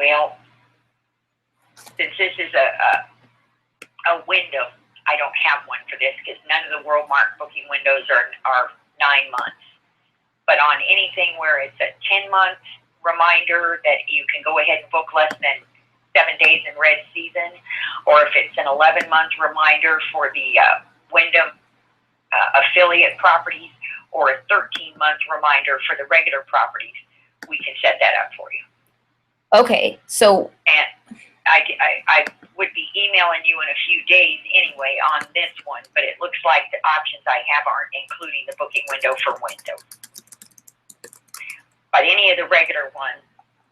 Well, since this is a window, I don't have one for this because none of the WorldMark booking windows are 9 months. But on anything where it's a 10-month reminder that you can go ahead and book less than 7 days in red season, or if it's an 11-month reminder for the Wyndham affiliate properties, or a 13-month reminder for the regular properties, we can set that up for you. Okay, so. And I would be emailing you in a few days anyway on this one, but it looks like the options I have aren't including the booking window for Wyndham. But any of the regular ones,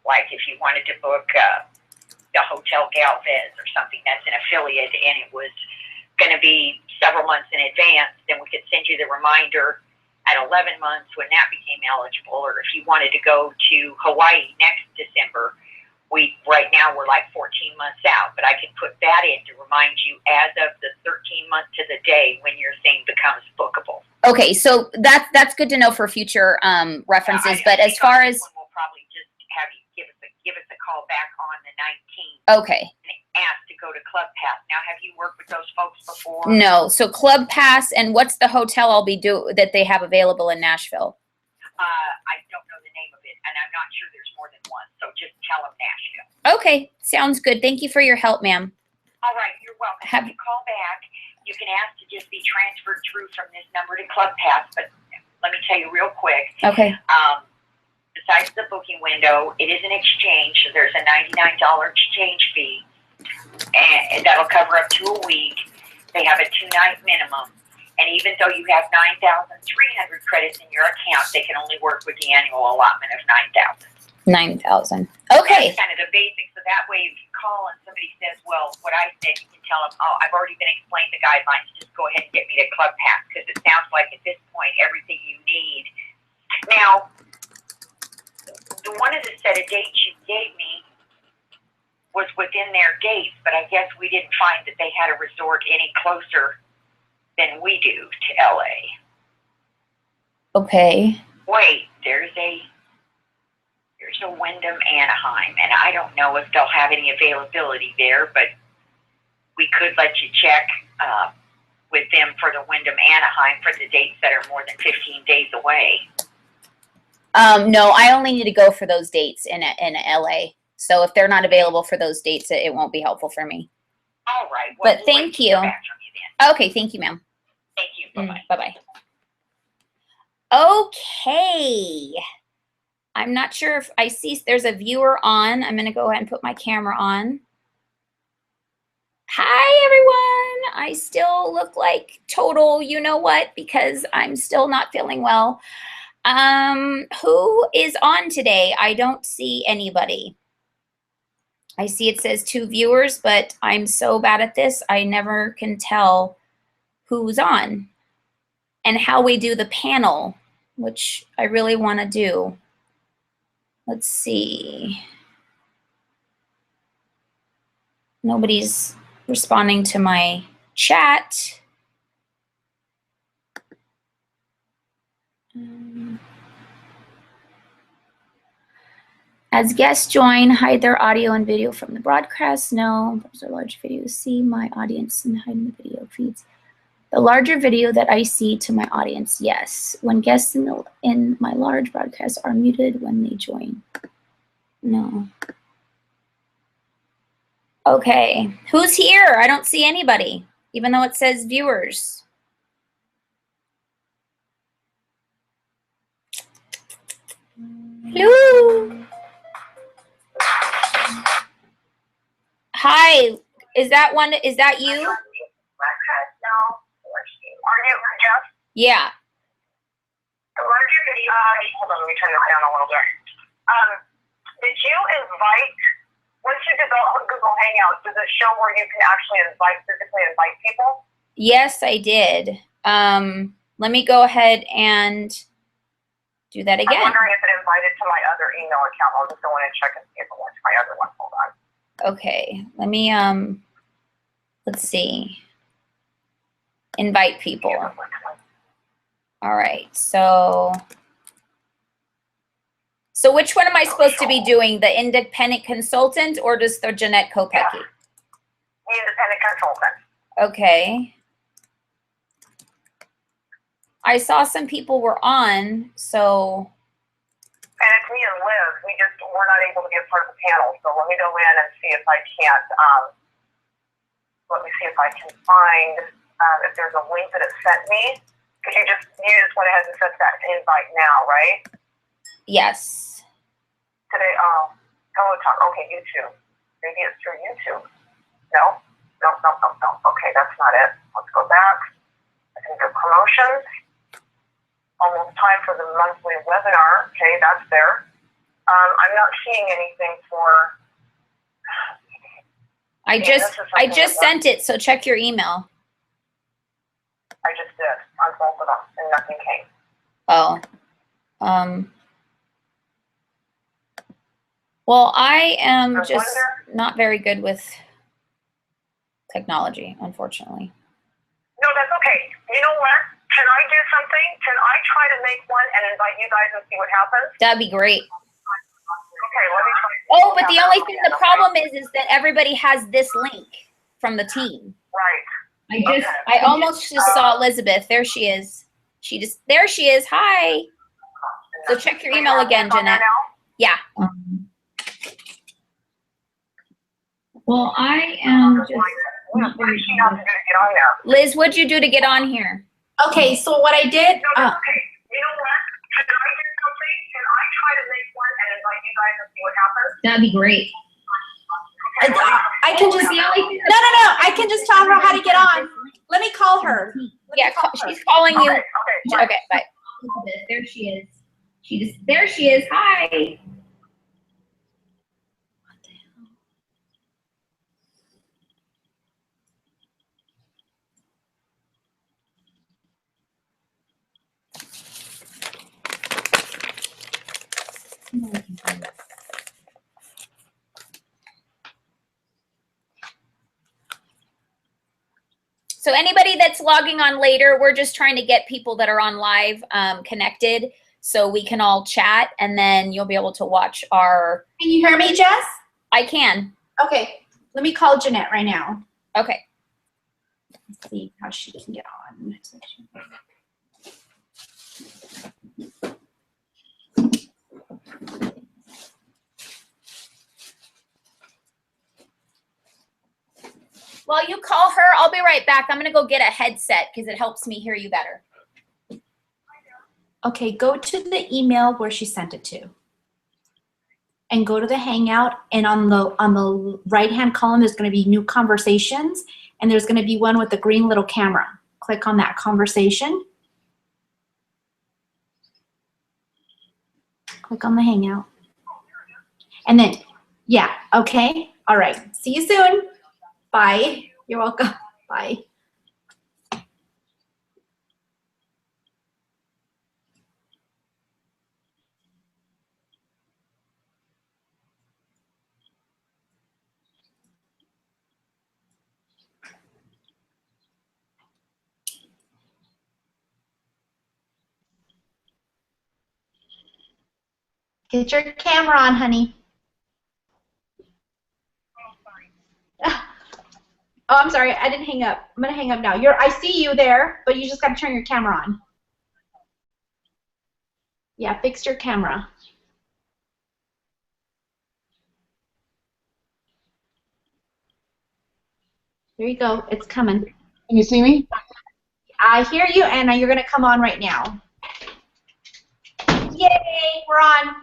like if you wanted to book the Hotel Galvez or something that's an affiliate and it was going to be several months in advance, then we could send you the reminder at 11 months when that became eligible. Or if you wanted to go to Hawaii next December, right now we're like 14 months out, but I can put that in to remind you as of the 13 months to the day when your thing becomes bookable. Okay, so that's good to know for future references. But as far as we'll probably just have you give us a call back on the 19th. Okay. And ask to go to Club Pass. Now, have you worked with those folks before? No. So Club Pass, and what's the hotel I'll be that they have available in Nashville? I don't know the name of it, and I'm not sure there's more than one. So just tell them Nashville. Okay, sounds good. Thank you for your help, ma'am. All right, you're welcome. Have you call back? You can ask to just be transferred through from this number to Club Pass, but let me tell you real quick. Okay. Besides the booking window, it is an exchange, so there's a $99 exchange fee, and that'll cover up to a week. They have a 2-night minimum, and even though you have 9,300 credits in your account, they can only work with the annual allotment of 9,000. 9,000. Okay. That's kind of the basics. So that way, if you call and somebody says, well, what I said, you can tell them, oh, I've already been explained the guidelines. Just go ahead and get me to Club Pass, because it sounds like at this point, everything you need. Now, one of the set of dates you gave me was within their dates, but I guess we didn't find that they had a resort any closer than we do to LA. Okay. Wait, there's a Wyndham Anaheim, and I don't know if they'll have any availability there, but we could let you check with them for the Wyndham Anaheim for the dates that are more than 15 days away. No, I only need to go for those dates in LA. So if they're not available for those dates, it won't be helpful for me. All right. Well, but thank you. Okay, thank you, ma'am. Thank you. Bye-bye. Bye-bye. Okay. I'm not sure if I see there's a viewer on. I'm going to go ahead and put my camera on. Hi, everyone. I still look like total you know what because I'm still not feeling well. Who is on today? I don't see anybody. I see it says 2 viewers, but I'm so bad at this, I never can tell who's on and how we do the panel, which I really want to do. Let's see. Nobody's responding to my chat. As guests join, hide their audio and video from the broadcast. No, those are large videos. See my audience and hide the video feeds. The larger video that I see to my audience, yes. When guests in my large broadcast are muted when they join. No. Okay, who's here? I don't see anybody, even though it says viewers. Hello. Hi, is that you? Are you Jeff? Yeah. The larger video, hold on, let me turn this down a little bit. Did you invite, once you develop Google Hangout, does it show where you can actually physically invite people? Yes, I did. Let me go ahead and do that again. I'm wondering if it invited to my other email account. I'll just go in and check and see if it went to my other one. Hold on. Okay, let me, let's see. Invite people. All right, so So which one am I supposed to be doing? The independent consultant or just the Janette Kopecky? Yeah. The independent consultant. Okay. I saw some people were on, so. And it's me and Liz. We're not able to be a part of the panel. So let me go in and see if I can't, let me see if I can find, if there's a link that it sent me. Because you just went ahead and sent that invite now, right? Yes. Today, hello, talk. Okay, YouTube. Maybe it's through YouTube. No? No. Okay, that's not it. Let's go back. I can do promotions. Almost time for the monthly webinar. Okay, that's there. I'm not seeing anything for. I just sent it, so check your email. I just did on both of them, and nothing came. Oh. Well, I am just not very good with technology, unfortunately. No, that's okay. You know what? Can I do something? Can I try to make one and invite you guys and see what happens? That'd be great. Okay, let me try. Oh, but the only thing, the problem is that everybody has this link from the team. Right. I almost just saw Elizabeth. There she is. There she is. Hi. So check your email again, Janette. Yeah. Well, I am just not very good. Liz, what'd you do to get on here? Okay, so what I did. No, that's okay. You know what? Can I do something? Can I try to make one and invite you guys and see what happens? That'd be great. I can just. No. I can just tell her how to get on. Let me call her. Yeah, she's calling you. Okay, bye. There she is. There she is. Hi. So anybody that's logging on later, we're just trying to get people that are on live connected so we can all chat, and then you'll be able to watch our. Can you hear me, Jess? I can. Okay, let me call Janette right now. Okay. Let's see how she can get on. While you call her, I'll be right back. I'm going to go get a headset because it helps me hear you better. Okay, go to the email where she sent it to. And go to the Hangout, and on the right-hand column, there's going to be new conversations, and there's going to be one with the green little camera. Click on that conversation. Click on the Hangout. And then, yeah, okay, all right. See you soon. Bye. You're welcome. Bye. Get your camera on, honey. Oh, I'm sorry. I didn't hang up. I'm going to hang up now. I see you there, but you just got to turn your camera on. Yeah, fix your camera. There you go. It's coming. Can you see me? I hear you, and you're going to come on right now. Yay, we're on.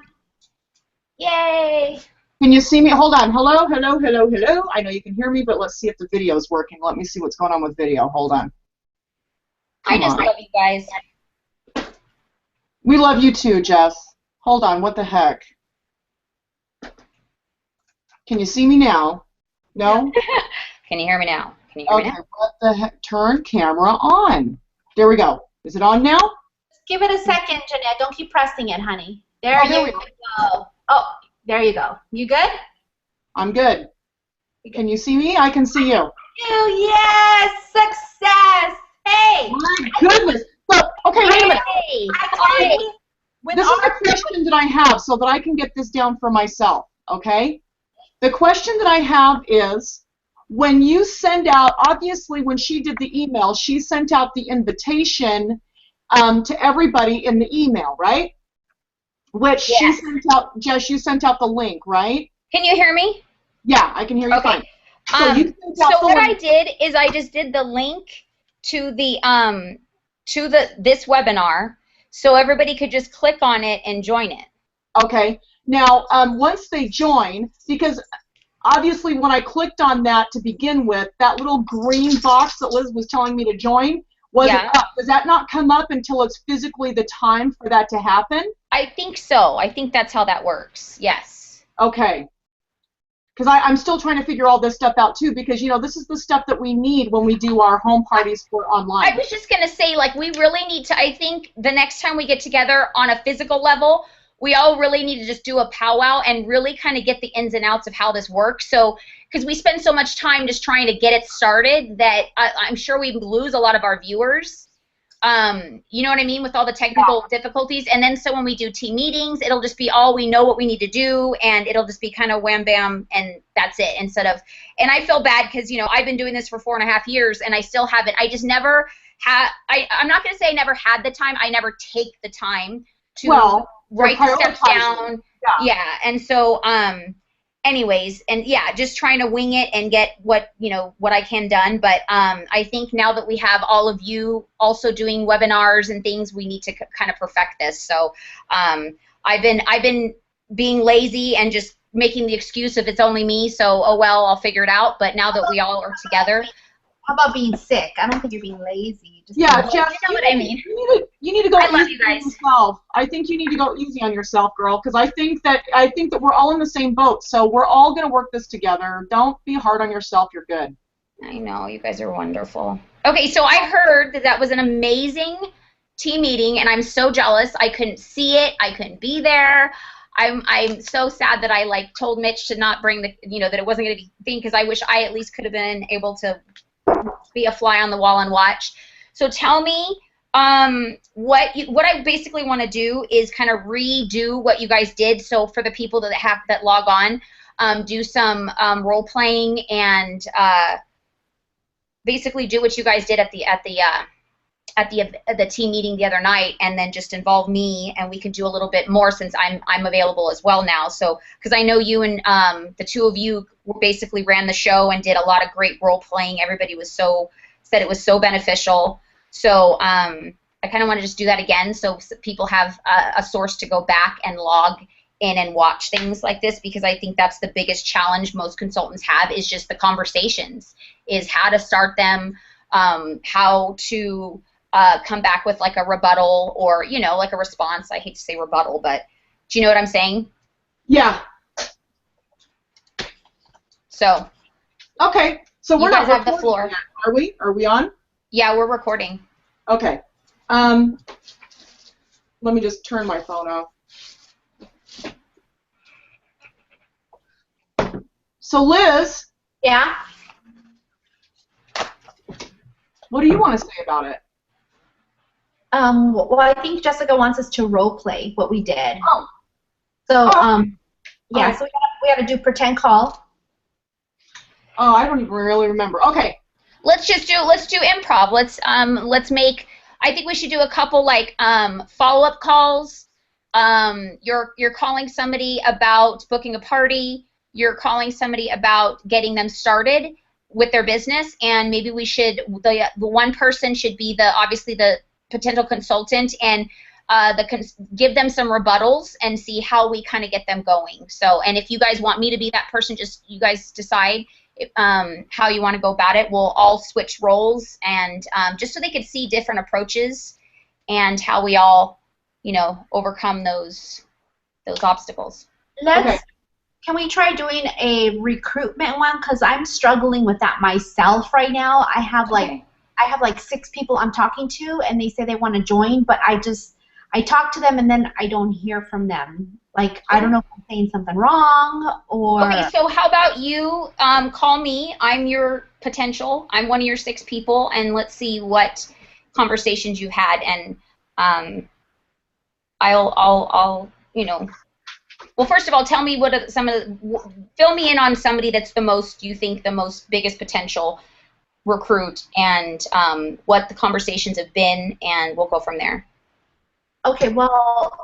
Yay. Can you see me? Hold on. Hello, hello, hello, hello. I know you can hear me, but let's see if the video is working. Let me see what's going on with video. Hold on. I just love you guys. We love you too, Jess. Hold on. What the heck? Can you see me now? No? Can you hear me now? Can you hear me now? What the heck? Turn camera on. There we go. Is it on now? Give it a second, Janette. Don't keep pressing it, honey. There you go. Oh, there you go. You good? I'm good. Can you see me? I can see you. Yes! Success! Hey! My goodness! Look, okay, wait a minute. Hey! this is a question that I have so that I can get this down for myself, okay? The question that I have is, when you send out, obviously when she did the email, she sent out the invitation to everybody in the email, right? Which she sent out, Jess, you sent out the link, right? Can you hear me? Yeah, I can hear you fine. So, what I did is I just did the link to the this webinar, so everybody could just click on it and join it. Okay. Now, once they join, because obviously when I clicked on that to begin with, that little green box that Liz was telling me to join wasn't up. Does that not come up until it's physically the time for that to happen? I think so. I think that's how that works. Yes. Okay. Because I'm still trying to figure all this stuff out too, because you know this is the stuff that we need when we do our home parties for online. I was just gonna say, like, we really need to. I think the next time we get together on a physical level, we all really need to just do a powwow and really kind of get the ins and outs of how this works. So, because we spend so much time just trying to get it started that I'm sure we lose a lot of our viewers. You know what I mean, with all the technical difficulties. And then so when we do team meetings, it'll just be all we know what we need to do, and it'll just be kind of wham bam and that's it, instead of, and I feel bad because, you know, I've been doing this for 4.5 years and I still haven't, I just never had, I'm not going to say I never had the time, I never take the time to write the stuff down. Yeah. And so, anyways, and yeah, just trying to wing it and get what, you know, what I can done. But I think now that we have all of you also doing webinars and things, we need to kind of perfect this. So I've been being lazy and just making the excuse if it's only me. So, oh well, I'll figure it out. But now that we all are together. How about being sick? I don't think you're being lazy. Just yeah, Jess, you know what I mean. You need to go I love easy you guys. on yourself. I think you need to go easy on yourself, girl, because I think that we're all in the same boat. So we're all gonna work this together. Don't be hard on yourself. You're good. I know, you guys are wonderful. Okay, so I heard that that was an amazing team meeting, and I'm so jealous. I couldn't see it. I couldn't be there. I'm so sad that I like told Mitch to not bring the, you know, that it wasn't going to be a thing, because I wish I at least could have been able to be a fly on the wall and watch. So tell me, what I basically want to do is kind of redo what you guys did. So for the people that log on, do some role playing and basically do what you guys did at the team meeting the other night, and then just involve me, and we can do a little bit more since I'm available as well now. So because I know you and the two of you basically ran the show and did a lot of great role playing. Everybody said it was so beneficial. So I kind of want to just do that again, so people have a source to go back and log in and watch things like this, because I think that's the biggest challenge most consultants have, is just the conversations, is how to start them, how to come back with like a rebuttal, or, you know, like a response. I hate to say rebuttal, but do you know what I'm saying? Yeah. So. Okay. So we're not recording the floor. Yet, are we? Are we on? Yeah, we're recording. Okay. Let me just turn my phone off. So Liz. Yeah. What do you want to say about it? Well, I think Jessica wants us to role play what we did. Oh. So, yeah. Okay. So we got to do pretend call. Oh, I don't even really remember. Okay. Let's do improv. Let's make. I think we should do a couple like follow-up calls. You're calling somebody about booking a party. You're calling somebody about getting them started with their business, and maybe we should, the one person should be obviously the potential consultant, and give them some rebuttals and see how we kind of get them going. So, and if you guys want me to be that person, just you guys decide how you want to go about it. We'll all switch roles, and just so they could see different approaches and how we all, you know, overcome those obstacles. Can we try doing a recruitment one? Because I'm struggling with that myself right now. I have like 6 people I'm talking to, and they say they want to join, but I talk to them and then I don't hear from them. Like, I don't know if I'm saying something wrong or... Okay, so how about you call me. I'm your potential. I'm one of your 6 people, and let's see what conversations you had, and I'll you know. Well, first of all, tell me what some of the, fill me in on somebody that's the most, you think, the most biggest potential recruit, and what the conversations have been, and we'll go from there. Okay, well,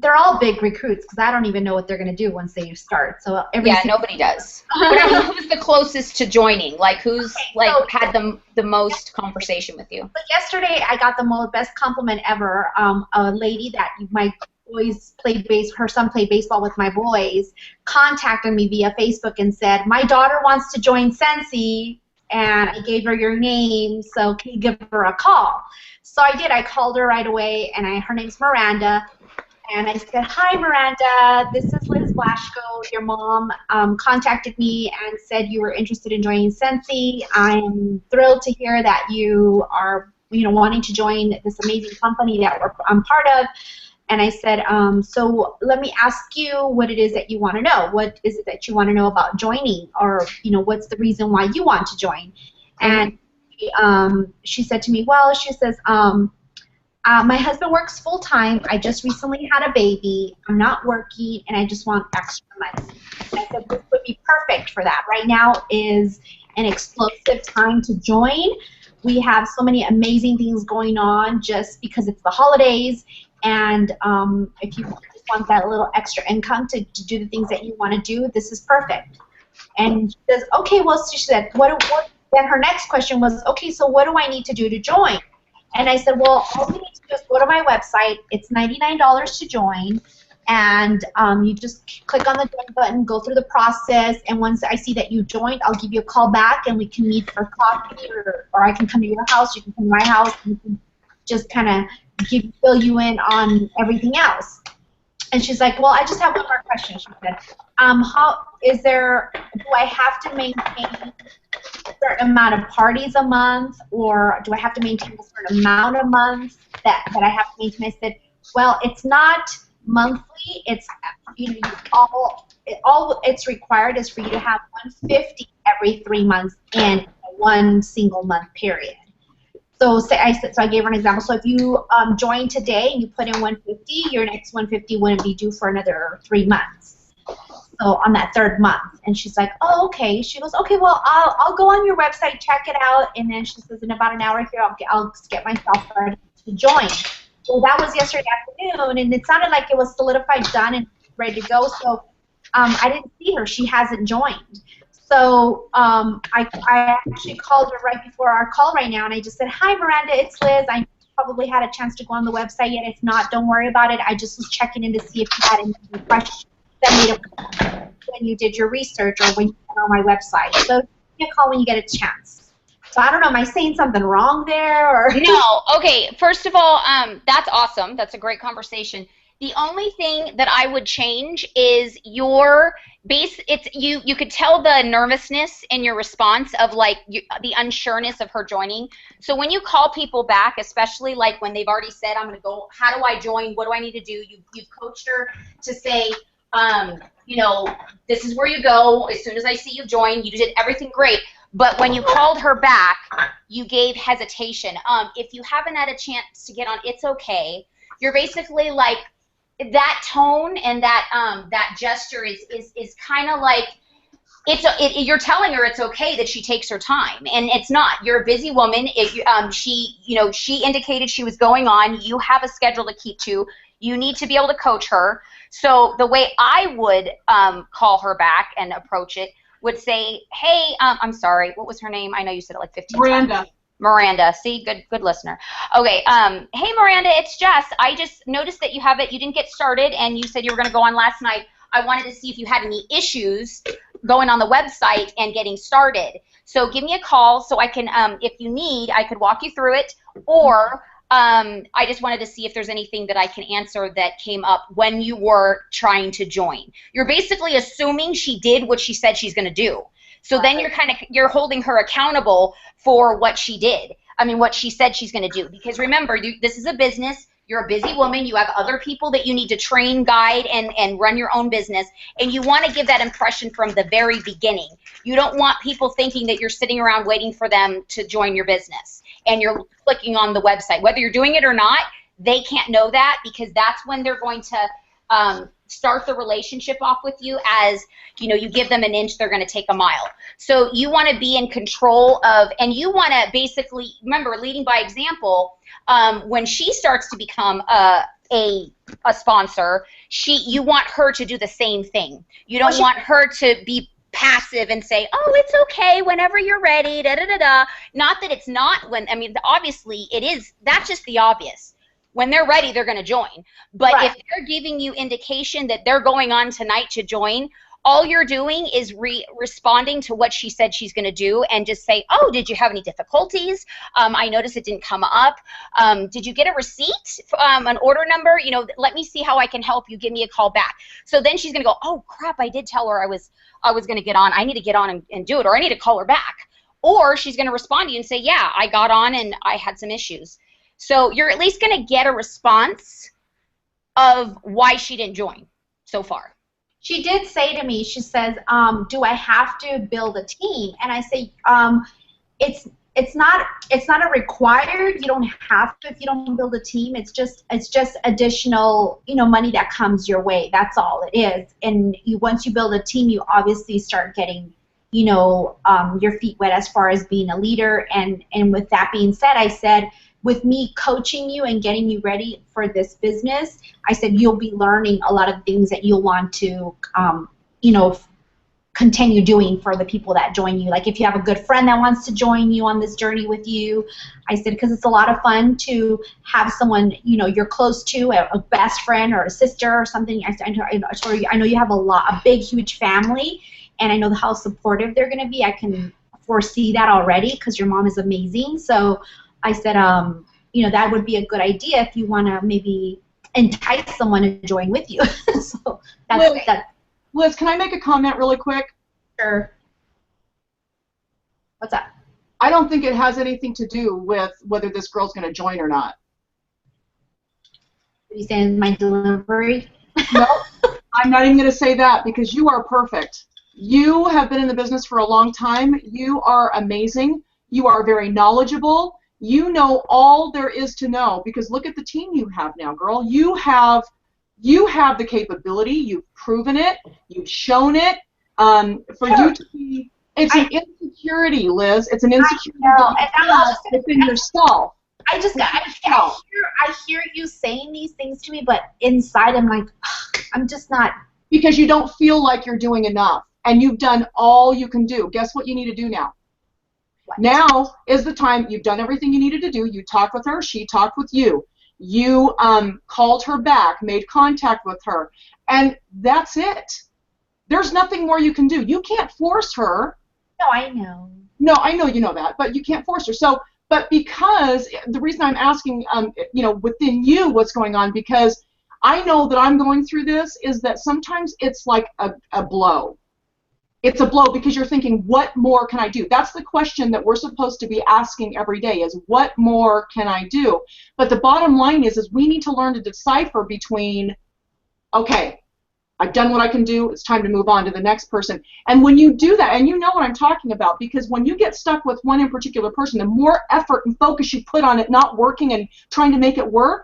they're all big recruits because I don't even know what they're going to do once they start. So yeah, nobody does. But who's the closest to joining? Like, who's had the most conversation with you? But yesterday, I got the best compliment ever. A lady that my boys played her son played baseball with my boys, contacted me via Facebook and said, my daughter wants to join Sensi, and I gave her your name, so can you give her a call? So I did. I called her right away, and her name's Miranda. And I said, hi, Miranda, this is Liz Blaschko. Your mom contacted me and said you were interested in joining Sensi. I'm thrilled to hear that you are, wanting to join this amazing company that I'm part of. And I said, so let me ask you what it is that you want to know. What is it that you want to know about joining? Or, what's the reason why you want to join? And she said to me, well, she says, my husband works full-time. I just recently had a baby. I'm not working, and I just want extra money. And I said, this would be perfect for that. Right now is an explosive time to join. We have so many amazing things going on just because it's the holidays, and if you just want that little extra income to do the things that you want to do, this is perfect. And she says, okay, well, she said, then her next question was, okay, so what do I need to do to join? And I said, well, all you need to do is go to my website. It's $99 to join, and you just click on the join button, go through the process, and once I see that you joined, I'll give you a call back, and we can meet for coffee, or I can come to your house, you can come to my house, and we can just kind of fill you in on everything else. And she's like, well, I just have one more question. She said, do I have to maintain a certain amount of parties a month, or do I have to maintain a certain amount a month that I have to maintain? I said, well, it's not monthly. It's all it's required is for you to have 150 every 3 months in one single month period. So I gave her an example. So if you join today and you put in 150, your next 150 wouldn't be due for another 3 months. So on that third month. And she's like, oh, okay. She goes, okay, well, I'll go on your website, check it out, and then she says, in about an hour here, I'll get myself ready to join. So that was yesterday afternoon, and it sounded like it was solidified, done, and ready to go. So I didn't see her. She hasn't joined. So I actually called her right before our call right now, and I just said, hi, Miranda, it's Liz. I probably had a chance to go on the website yet. If not, don't worry about it. I just was checking in to see if you had any questions that made up when you did your research or when you went on my website. So give me a call when you get a chance. So I don't know, am I saying something wrong there? Or no, okay. First of all, that's awesome. That's a great conversation. The only thing that I would change is your base. You could tell the nervousness in your response of the unsureness of her joining. So when you call people back, especially like when they've already said, I'm going to go, how do I join? What do I need to do? You've coached her to say, this is where you go. As soon as I see you join, you did everything great. But when you called her back, you gave hesitation. If you haven't had a chance to get on, it's okay. You're basically like, that tone and that gesture is kind of like, you're telling her it's okay that she takes her time, and it's not. You're a busy woman. She indicated she was going on. You have a schedule to keep to. You need to be able to coach her. So the way I would call her back and approach it would say, hey, I'm sorry, what was her name? I know you said it like 15 times. Miranda. See, good listener. Okay, hey Miranda, it's Jess. I just noticed that you didn't get started, and you said you were going to go on last night. I wanted to see if you had any issues going on the website and getting started. So give me a call so I can, if you need, I could walk you through it, or I just wanted to see if there's anything that I can answer that came up when you were trying to join. You're basically assuming she did what she said she's going to do. So then you're holding her accountable for what she did. I mean, what she said she's going to do. Because remember, this is a business. You're a busy woman. You have other people that you need to train, guide, and run your own business. And you want to give that impression from the very beginning. You don't want people thinking that you're sitting around waiting for them to join your business and you're clicking on the website. Whether you're doing it or not, they can't know that, because that's when they're going to start the relationship off with you as, you know, you give them an inch, they're going to take a mile. So you want to be in control of, and you want to basically, remember, leading by example. When she starts to become a sponsor, you want her to do the same thing. You don't want her to be passive and say, oh, it's okay whenever you're ready, da da da da. Not that it's not when, I mean, obviously it is, that's just the obvious. When they're ready, they're going to join. But if they're giving you indication that they're going on tonight to join, all you're doing is responding to what she said she's going to do, and just say, oh, did you have any difficulties? I noticed it didn't come up. Did you get a receipt, an order number? You know, let me see how I can help you. Give me a call back. So then she's going to go, oh, crap, I did tell her I was going to get on. I need to get on and do it, or I need to call her back. Or she's going to respond to you and say, yeah, I got on and I had some issues. So you're at least going to get a response of why she didn't join so far. She did say to me, she says, do I have to build a team? And I say, it's not a required. You don't have to if you don't build a team. It's just additional, you know, money that comes your way. That's all it is. And once you build a team, you obviously start getting, you know, your feet wet as far as being a leader. And with that being said, I said, with me coaching you and getting you ready for this business, I said you'll be learning a lot of things that you'll want to, you know, continue doing for the people that join you. Like if you have a good friend that wants to join you on this journey with you, I said, because it's a lot of fun to have someone, you know, you're close to, a best friend or a sister or something. I know you have a big, huge family, and I know how supportive they're going to be. I can foresee that already because your mom is amazing. So I said, you know, that would be a good idea if you want to maybe entice someone to join with you. So that's that. Liz, can I make a comment really quick? Sure. What's up? I don't think it has anything to do with whether this girl's going to join or not. Are you saying my delivery? No, I'm not even going to say that, because you are perfect. You have been in the business for a long time. You are amazing. You are very knowledgeable. You know all there is to know, because look at the team you have now, girl. You have the capability. You've proven it. You've shown it. For you to be, it's an insecurity, Liz. It's an insecurity within yourself. I hear you saying these things to me, but inside I'm like, I'm just not. Because you don't feel like you're doing enough, and you've done all you can do. Guess what you need to do now? Now is the time. You've done everything you needed to do. You talked with her. She talked with you. You called her back, made contact with her, and that's it. There's nothing more you can do. You can't force her. No, I know. No, I know you know that, but you can't force her. So, but because the reason I'm asking, you know, within you what's going on, because I know that I'm going through this, is that sometimes it's like a blow. It's a blow because you're thinking, what more can I do? That's the question that we're supposed to be asking every day, is what more can I do? But the bottom line is we need to learn to decipher between, okay, I've done what I can do, it's time to move on to the next person. And when you do that, and you know what I'm talking about, because when you get stuck with one in particular person, the more effort and focus you put on it not working and trying to make it work,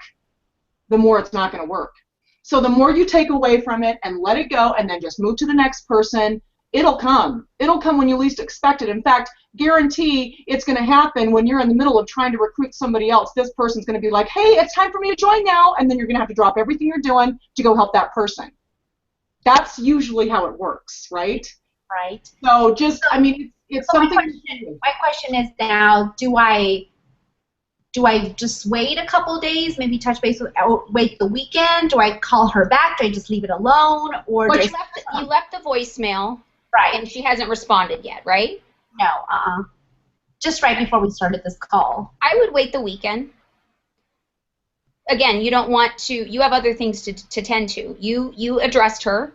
the more it's not going to work. So the more you take away from it and let it go and then just move to the next person, it'll come. It'll come when you least expect it. In fact, guarantee it's going to happen when you're in the middle of trying to recruit somebody else. This person's going to be like, hey, it's time for me to join now, and then you're going to have to drop everything you're doing to go help that person. That's usually how it works, right? Right. So just, I mean, it's so something. My question is now, do I just wait a couple days, maybe touch base with, wait the weekend? Do I call her back? Do I just leave it alone? Or well, you left the voicemail, right? And she hasn't responded yet, right? No, just right before we started this call. I would wait the weekend. Again, you don't want to. You have other things to tend to. You addressed her.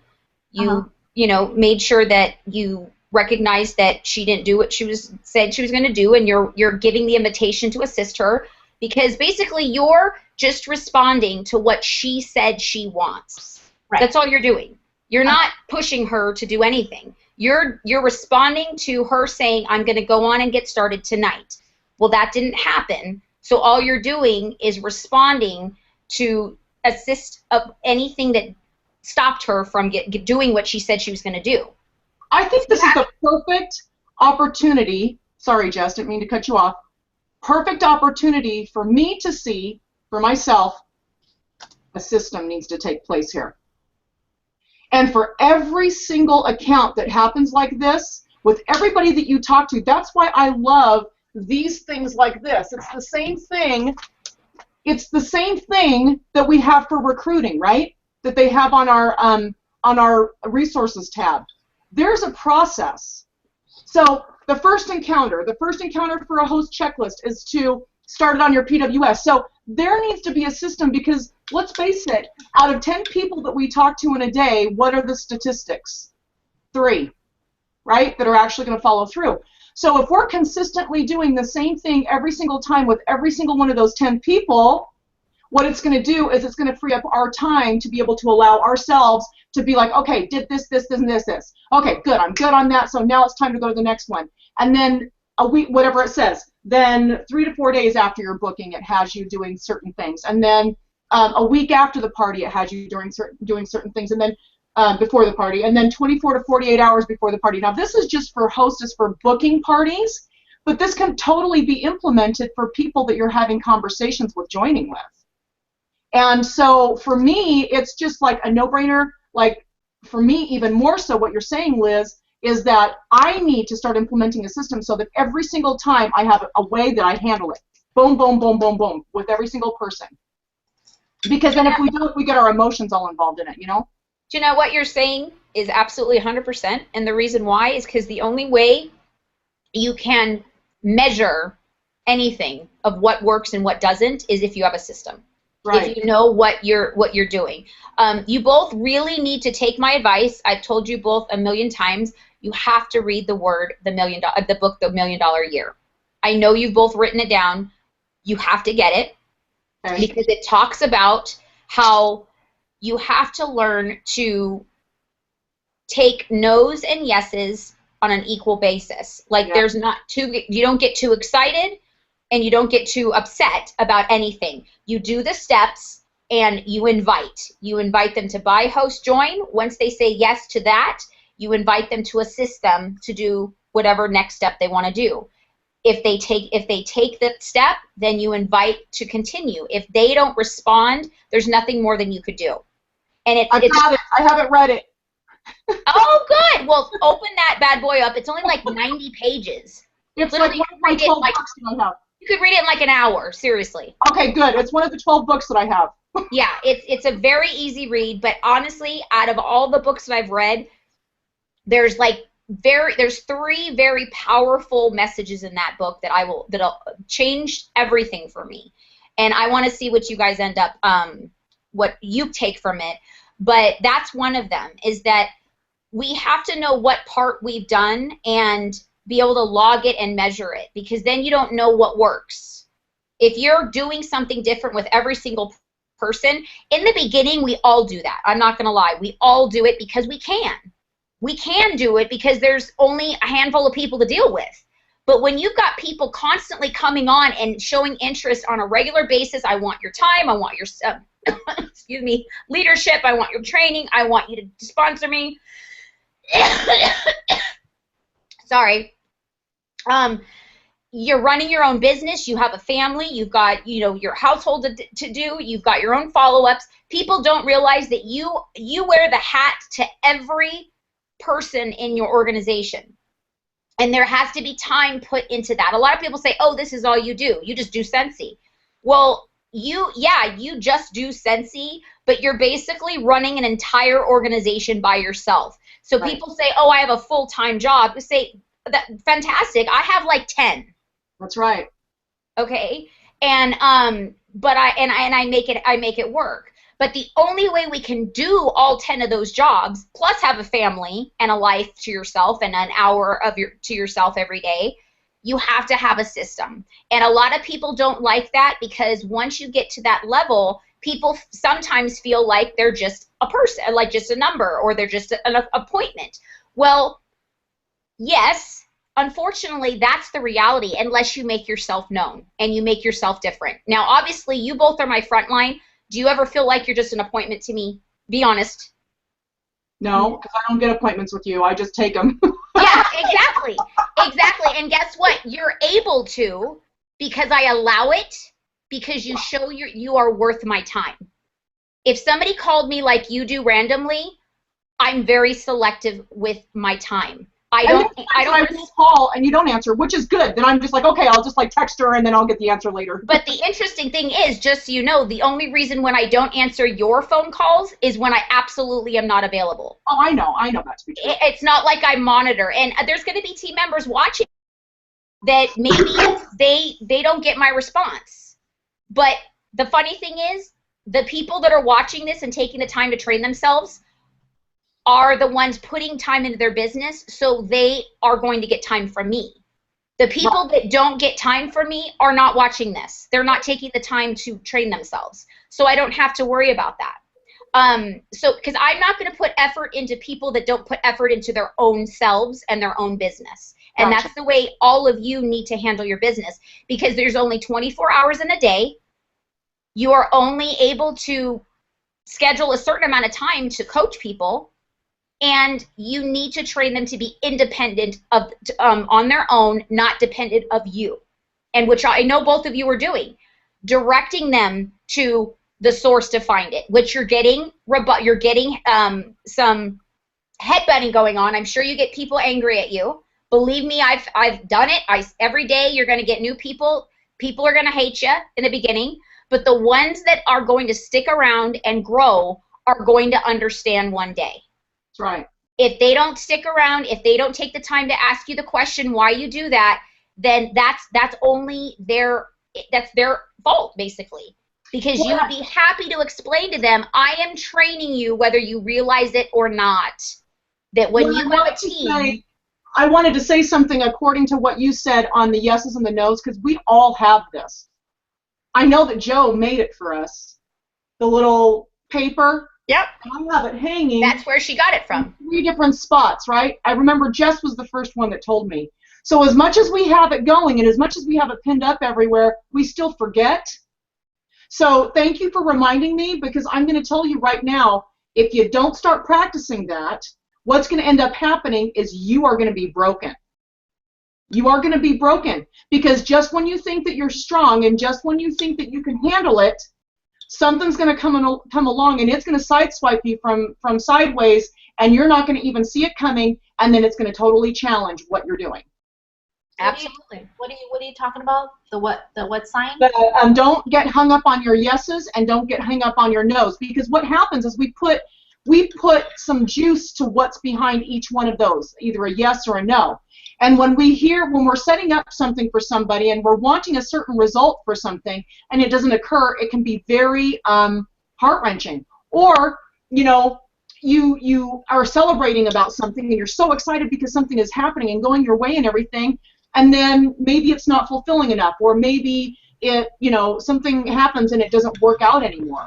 You know, made sure that you recognized that she didn't do what she said she was going to do, and you're giving the invitation to assist her, because basically you're just responding to what she said she wants. Right. That's all you're doing. You're not pushing her to do anything. You're responding to her saying, I'm going to go on and get started tonight. Well, that didn't happen. So all you're doing is responding to assist of anything that stopped her from doing what she said she was going to do. I think this is the perfect opportunity. Sorry, Jess, didn't mean to cut you off. Perfect opportunity for me to see, for myself, a system needs to take place here. And for every single account that happens like this, with everybody that you talk to, that's why I love these things like this. It's the same thing. It's the same thing that we have for recruiting, right? That they have on our resources tab. There's a process. So the first encounter for a host checklist is to start it on your PWS. So there needs to be a system, because let's face it, out of 10 people that we talk to in a day, what are the statistics? 3, right, that are actually going to follow through. So if we're consistently doing the same thing every single time with every single one of those 10 people, what it's going to do is it's going to free up our time to be able to allow ourselves to be like, okay, did this, and this. Okay, good, I'm good on that, so now it's time to go to the next one. And then a week, whatever it says, then 3 to 4 days after your booking, it has you doing certain things. And then a week after the party, it has you doing certain things. And then before the party, and then 24 to 48 hours before the party. Now, this is just for hostess for booking parties, but this can totally be implemented for people that you're having conversations with joining with. And so for me, it's just like a no-brainer. Like, for me, even more so what you're saying, Liz, is that I need to start implementing a system so that every single time I have a way that I handle it. Boom, boom, boom, boom, boom, with every single person. Because then if we do it, we get our emotions all involved in it, you know? Do you know what you're saying is absolutely 100%, and the reason why is because the only way you can measure anything of what works and what doesn't is if you have a system. Right. If you know what you're doing. You both really need to take my advice. I've told you both a million times. You have to read the book, The $1 Million Year. I know you've both written it down. You have to get it, because it talks about how you have to learn to take no's and yeses on an equal basis. Like, there's not you don't get too excited and you don't get too upset about anything. You do the steps and you invite. You invite them to buy, host, join. Once they say yes to that, you invite them to assist them to do whatever next step they want to do. If they take the step, then you invite to continue. If they don't respond, there's nothing more than you could do. And I haven't read it. Oh, good. Well, open that bad boy up. It's only like 90 pages. It's like one of my 12 books that I have. You could read it in like an hour, seriously. Okay, good. It's one of the 12 books that I have. Yeah, it's a very easy read, but honestly, out of all the books that I've read, there's 3 very powerful messages in that book that'll change everything for me. And I want to see what you guys end up, what you take from it. But that's one of them, is that we have to know what part we've done and be able to log it and measure it, because then you don't know what works. If you're doing something different with every single person, in the beginning, we all do that. I'm not going to lie. We all do it because we can. We can do it because there's only a handful of people to deal with. But when you've got people constantly coming on and showing interest on a regular basis, I want your time, I want your excuse me, leadership, I want your training, I want you to sponsor me. Sorry. You're running your own business, you have a family, you've got, your household to do, you've got your own follow-ups. People don't realize that you wear the hat to every person in your organization. And there has to be time put into that. A lot of people say, oh, this is all you do. You just do Sensi. Well, you just do Sensi, but you're basically running an entire organization by yourself. So right. People say, oh, I have a full-time job. You say, fantastic. I have like 10. That's right. Okay. And but I make it work. But the only way we can do all 10 of those jobs, plus have a family and a life to yourself and an hour to yourself every day, you have to have a system. And a lot of people don't like that, because once you get to that level, people sometimes feel like they're just a person, like just a number, or they're just an appointment. Well, yes, unfortunately, that's the reality, unless you make yourself known and you make yourself different. Now, obviously, you both are my front line. Do you ever feel like you're just an appointment to me? Be honest. No, because I don't get appointments with you. I just take them. Yeah, exactly. Exactly. And guess what? You're able to, because I allow it, because you show you are worth my time. If somebody called me like you do randomly, I'm very selective with my time. I will call and you don't answer, which is good. Then I'm just like, okay, I'll just like text her and then I'll get the answer later. But the interesting thing is, just so you know, the only reason when I don't answer your phone calls is when I absolutely am not available. Oh, I know that to be true. It's not like I monitor, and there's going to be team members watching that maybe they don't get my response. But the funny thing is, the people that are watching this and taking the time to train themselves are the ones putting time into their business, so they are going to get time from me. The people that don't get time from me are not watching this. They're not taking the time to train themselves. So I don't have to worry about that. Because I'm not going to put effort into people that don't put effort into their own selves and their own business. And Gotcha. That's the way all of you need to handle your business, because there's only 24 hours in a day. You are only able to schedule a certain amount of time to coach people. And you need to train them to be independent of on their own, not dependent of you, and which I know both of you are doing, directing them to the source to find it. Which you're getting some headbutting going on. I'm sure you get people angry at you. Believe me, I've done it. Every day you're going to get new people. People are going to hate you in the beginning, but the ones that are going to stick around and grow are going to understand one day. Right. If they don't stick around, if they don't take the time to ask you the question why you do that, then that's only their fault, basically. Because you would be happy to explain to them, I am training you whether you realize it or not. That when you have a team. I wanted to say something according to what you said on the yeses and the nos, because we all have this. I know that Joe made it for us. The little paper. Yep. I have it hanging. That's where she got it from. 3 different spots, right? I remember Jess was the first one that told me. So as much as we have it going and as much as we have it pinned up everywhere, we still forget. So thank you for reminding me, because I'm going to tell you right now, if you don't start practicing that, what's going to end up happening is you are going to be broken. You are going to be broken, because just when you think that you're strong and just when you think that you can handle it, something's going to come along and it's going to sideswipe you from sideways, and you're not going to even see it coming, and then it's going to totally challenge what you're doing. Absolutely. What are you talking about? The what sign? Don't get hung up on your yeses and don't get hung up on your nos, because what happens is we put some juice to what's behind each one of those, either a yes or a no. And when we're setting up something for somebody and we're wanting a certain result for something and it doesn't occur, it can be very heart-wrenching. Or, you are celebrating about something and you're so excited because something is happening and going your way and everything, and then maybe it's not fulfilling enough, or maybe something happens and it doesn't work out anymore.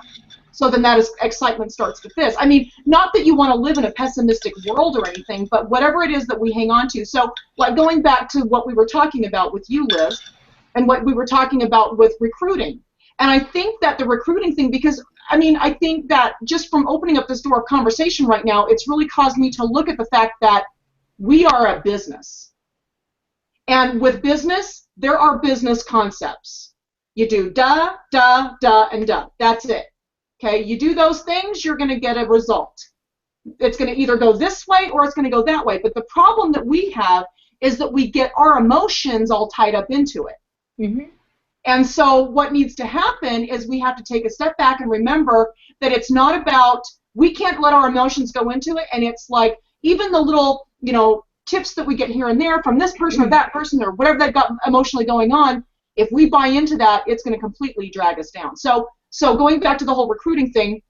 So then that excitement starts to fizz. I mean, not that you want to live in a pessimistic world or anything, but whatever it is that we hang on to. So, like going back to what we were talking about with you, Liz, and what we were talking about with recruiting. And I think that the recruiting thing, because, I think that just from opening up this door of conversation right now, it's really caused me to look at the fact that we are a business. And with business, there are business concepts. You do da, da, da, and da. That's it. Okay, you do those things, you're going to get a result. It's going to either go this way or it's going to go that way. But the problem that we have is that we get our emotions all tied up into it. Mm-hmm. And so what needs to happen is we have to take a step back and remember that it's not about, we can't let our emotions go into it. And it's like, even the little, tips that we get here and there from this person or that person or whatever they've got emotionally going on, if we buy into that, it's going to completely drag us down. So going back to the whole recruiting thing,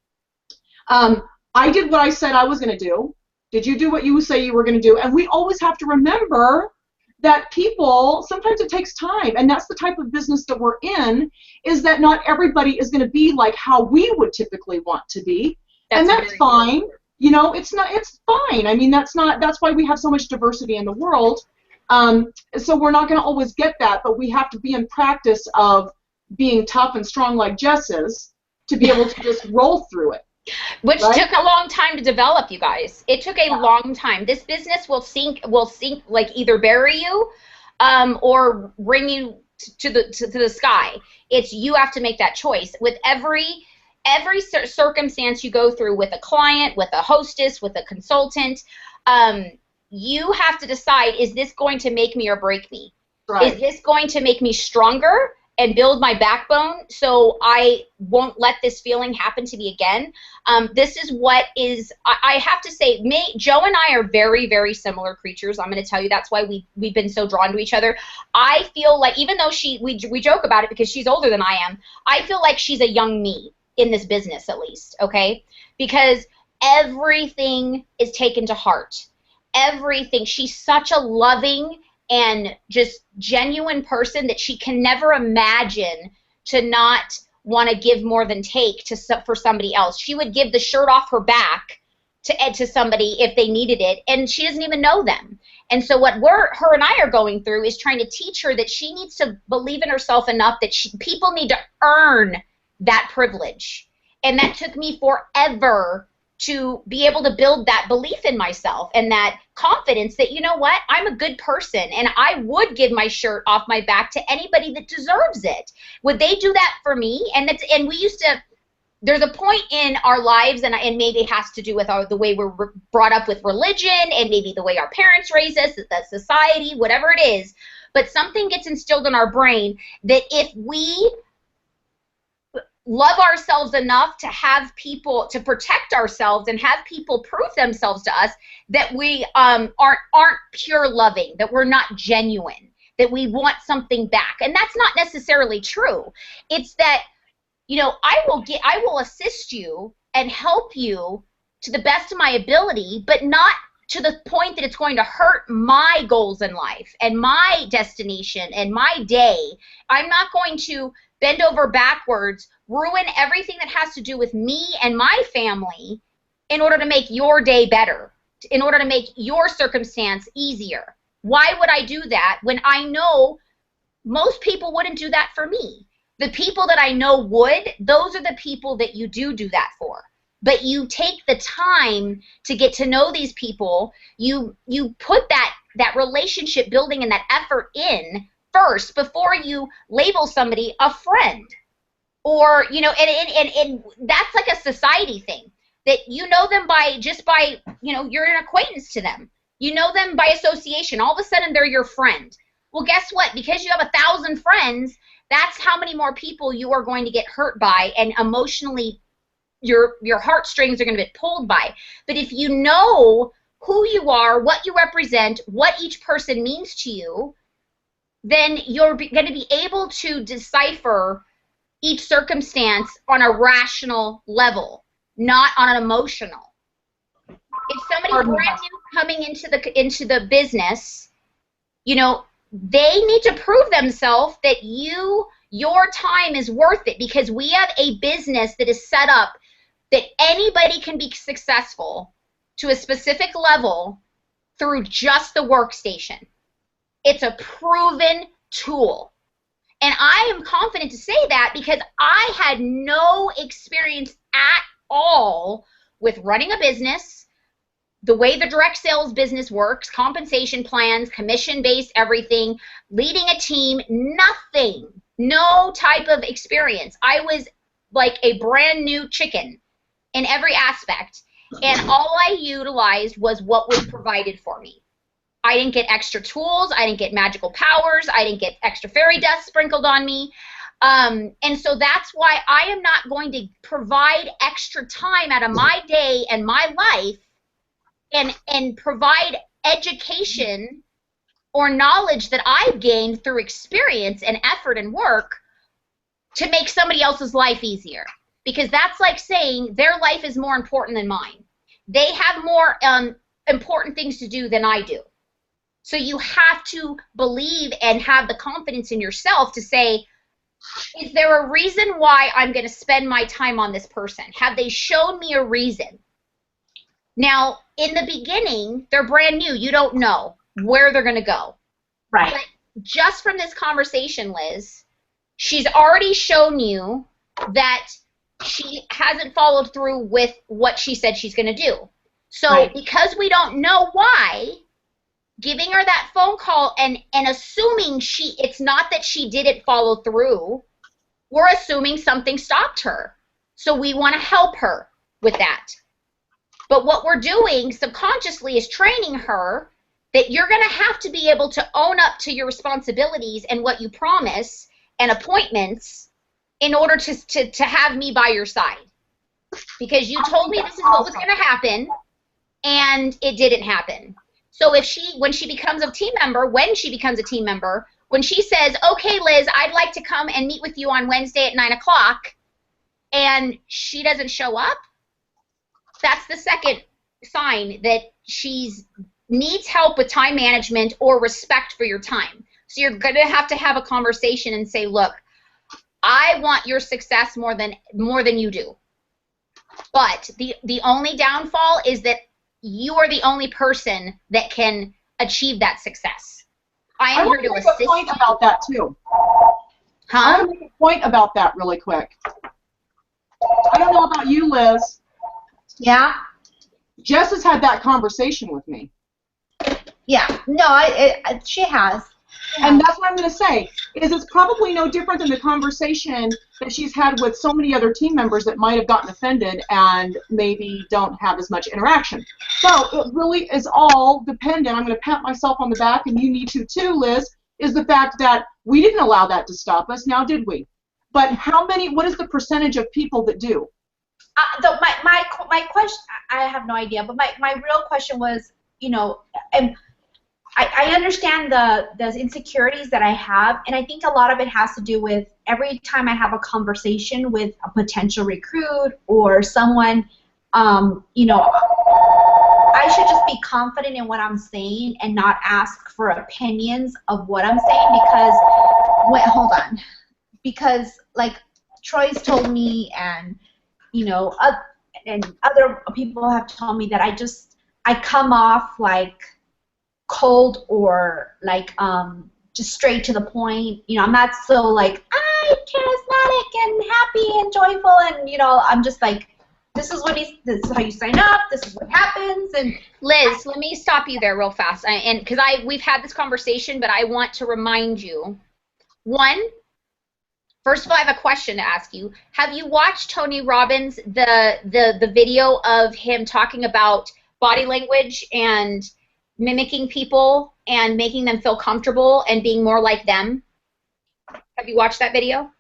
I did what I said I was going to do. Did you do what you say you were going to do? And we always have to remember that people, sometimes it takes time, and that's the type of business that we're in, is that not everybody is going to be like how we would typically want to be, and that's fine. It's fine. That's why we have so much diversity in the world. So we're not going to always get that, but we have to be in practice of being tough and strong like Jess is, to be able to just roll through it. Which right? took a long time to develop, you guys. It took a long time. This business will sink, like either bury you or bring you to the sky. It's, you have to make that choice. With every circumstance you go through with a client, with a hostess, with a consultant, you have to decide, is this going to make me or break me? Right. Is this going to make me stronger and build my backbone so I won't let this feeling happen to me again? This is what is, I have to say, Joe and I are very, very similar creatures. I'm going to tell you, that's why we've been so drawn to each other. I feel like, even though we joke about it because she's older than I am, I feel like she's a young me in this business, at least, okay? Because everything is taken to heart. Everything. She's such a loving and just genuine person that she can never imagine to not want to give more than take for somebody else. She would give the shirt off her back to somebody if they needed it, and she doesn't even know them. And so what her and I are going through is trying to teach her that she needs to believe in herself enough that people need to earn that privilege. And that took me forever to be able to build that belief in myself and that confidence that, you know what, I'm a good person and I would give my shirt off my back to anybody that deserves it. Would they do that for me? And we used to, there's a point in our lives, and maybe it has to do with the way we're brought up with religion and maybe the way our parents raise us, the society, whatever it is, but something gets instilled in our brain that if we love ourselves enough to have people, to protect ourselves and have people prove themselves to us that we aren't pure loving, that we're not genuine, that we want something back. And that's not necessarily true. It's that, you know, I will assist you and help you to the best of my ability, but not to the point that it's going to hurt my goals in life and my destination and my day. I'm not going to bend over backwards, ruin everything that has to do with me and my family in order to make your day better, in order to make your circumstance easier. Why would I do that when I know most people wouldn't do that for me? The people that I know would, those are the people that you do that for. But you take the time to get to know these people. You put that relationship building and that effort in first before you label somebody a friend. Or, you know, and that's like a society thing, that you know them just by, you know, you're an acquaintance to them. You know them by association. All of a sudden, they're your friend. Well, guess what? Because you have 1,000 friends, that's how many more people you are going to get hurt by, and emotionally your heartstrings are going to get pulled by. But if you know who you are, what you represent, what each person means to you, then you're going to be able to decipher each circumstance on a rational level, not on an emotional. If somebody brand new coming into the business, you know, they need to prove themselves that your time is worth it, because we have a business that is set up that anybody can be successful to a specific level through just the workstation. It's a proven tool. And I am confident to say that because I had no experience at all with running a business, the way the direct sales business works, compensation plans, commission-based everything, leading a team, nothing, no type of experience. I was like a brand new chicken in every aspect, and all I utilized was what was provided for me. I didn't get extra tools. I didn't get magical powers. I didn't get extra fairy dust sprinkled on me. And so that's why I am not going to provide extra time out of my day and my life and provide education or knowledge that I've gained through experience and effort and work to make somebody else's life easier. Because that's like saying their life is more important than mine. They have more important things to do than I do. So you have to believe and have the confidence in yourself to say, is there a reason why I'm going to spend my time on this person? Have they shown me a reason? Now, in the beginning, they're brand new. You don't know where they're going to go. Right. But just from this conversation, Liz, she's already shown you that she hasn't followed through with what she said she's going to do. So Right. because we don't know why, giving her that phone call and assuming it's not that she didn't follow through, we're assuming something stopped her. So we want to help her with that. But what we're doing subconsciously is training her that you're going to have to be able to own up to your responsibilities and what you promise and appointments in order to have me by your side. Because you told me this is what was going to happen, and it didn't happen. So when she becomes a team member, when she says, okay, Liz, I'd like to come and meet with you on Wednesday at 9 o'clock, and she doesn't show up, that's the second sign that she needs help with time management or respect for your time. So you're going to have a conversation and say, look, I want your success more than you do. But the only downfall is that you are the only person that can achieve that success. I am here to assist you. I want to make a point about that too. Huh? I want to make a point about that really quick. I don't know about you, Liz. Yeah. Jess has had that conversation with me. Yeah. No, she has. And that's what I'm going to say, is it's probably no different than the conversation that she's had with so many other team members that might have gotten offended and maybe don't have as much interaction. So it really is all dependent. I'm going to pat myself on the back, and you need to too, Liz, is the fact that we didn't allow that to stop us, now did we? But what is the percentage of people that do? My question, I have no idea, but my real question was, you know, I understand the insecurities that I have, and I think a lot of it has to do with every time I have a conversation with a potential recruit or someone, you know, I should just be confident in what I'm saying and not ask for opinions of what I'm saying because like Troy's told me, and you know, and other people have told me that I come off like cold or like just straight to the point. You know, I'm not so like charismatic and happy and joyful, and you know, I'm just like, this is how you sign up, this is what happens. And Liz, let me stop you there real fast, and because we've had this conversation, but I want to remind you. First of all, I have a question to ask you. Have you watched Tony Robbins, the video of him talking about body language and mimicking people and making them feel comfortable and being more like them? Have you watched that video?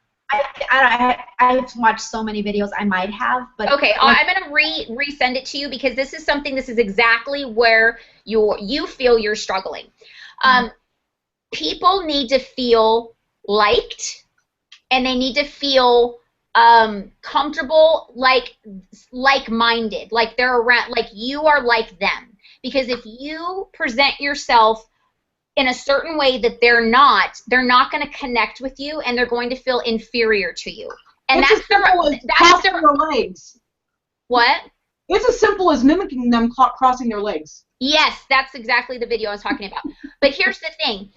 I've watched so many videos. I might have, but okay. I'm gonna resend it to you because this is exactly where you feel you're struggling. People need to feel liked, and they need to feel comfortable, like-minded, like they're around, like you are like them. Because if you present yourself in a certain way that they're not going to connect with you, and they're going to feel inferior to you. And it's as simple as crossing their legs. What? It's as simple as mimicking them crossing their legs. Yes, that's exactly the video I was talking about. But here's the thing.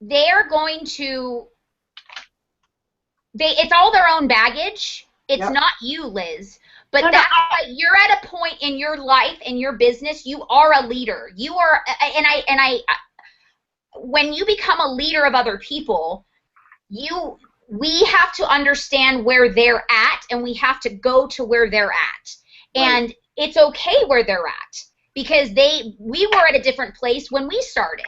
They're going to... it's all their own baggage. It's not you, Liz. But that's why you're at a point in your life, in your business, you are a leader. You are, when you become a leader of other people, we have to understand where they're at, and we have to go to where they're at. Right. And it's okay where they're at, because we were at a different place when we started.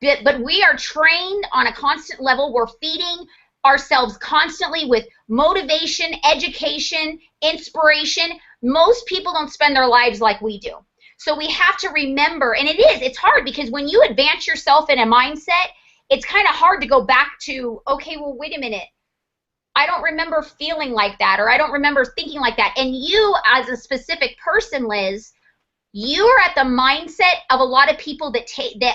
But we are trained on a constant level. We're feeding ourselves constantly with motivation, education, inspiration. Most people don't spend their lives like we do. So we have to remember, and it's hard, because when you advance yourself in a mindset, it's kind of hard to go back to, okay, well, wait a minute. I don't remember feeling like that, or I don't remember thinking like that. And you, as a specific person, Liz, you are at the mindset of a lot of people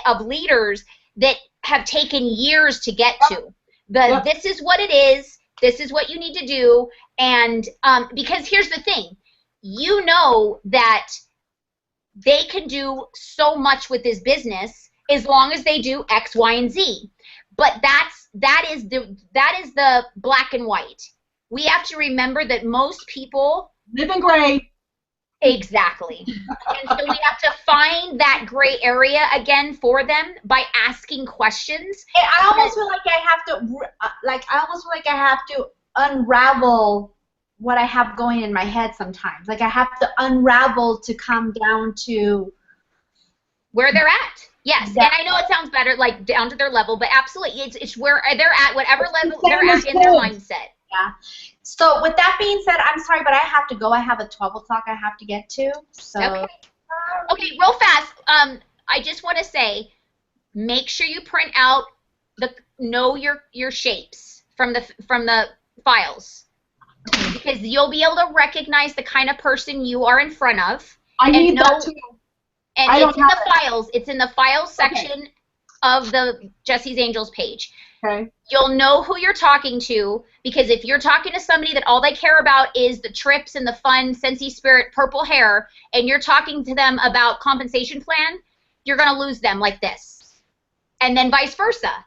of leaders that have taken years to get to. This is what it is. This is what you need to do. And because here's the thing, you know that they can do so much with this business as long as they do X, Y, and Z. But that is the black and white. we have to remember that most people live in gray. Exactly. And so we have to find that gray area again for them by asking questions. And I almost feel like I almost feel like I have to unravel what I have going in my head sometimes. Like I have to unravel to come down to where they're at. Yes, yeah. And I know it sounds better, like down to their level, but absolutely, it's where they're at, whatever level they're at in their mindset. Yeah. So with that being said, I'm sorry, but I have to go. I have a 12 o'clock I have to get to. So. Okay, real fast. I just want to say, make sure you print out know your shapes from the files, because you'll be able to recognize the kind of person you are in front of. I need that too. And it's in the files. It's in the files section of the Jesse's Angels page. Okay. You'll know who you're talking to, because if you're talking to somebody that all they care about is the trips and the fun, Scentsy Spirit, purple hair, and you're talking to them about compensation plan, you're going to lose them like this. And then vice versa.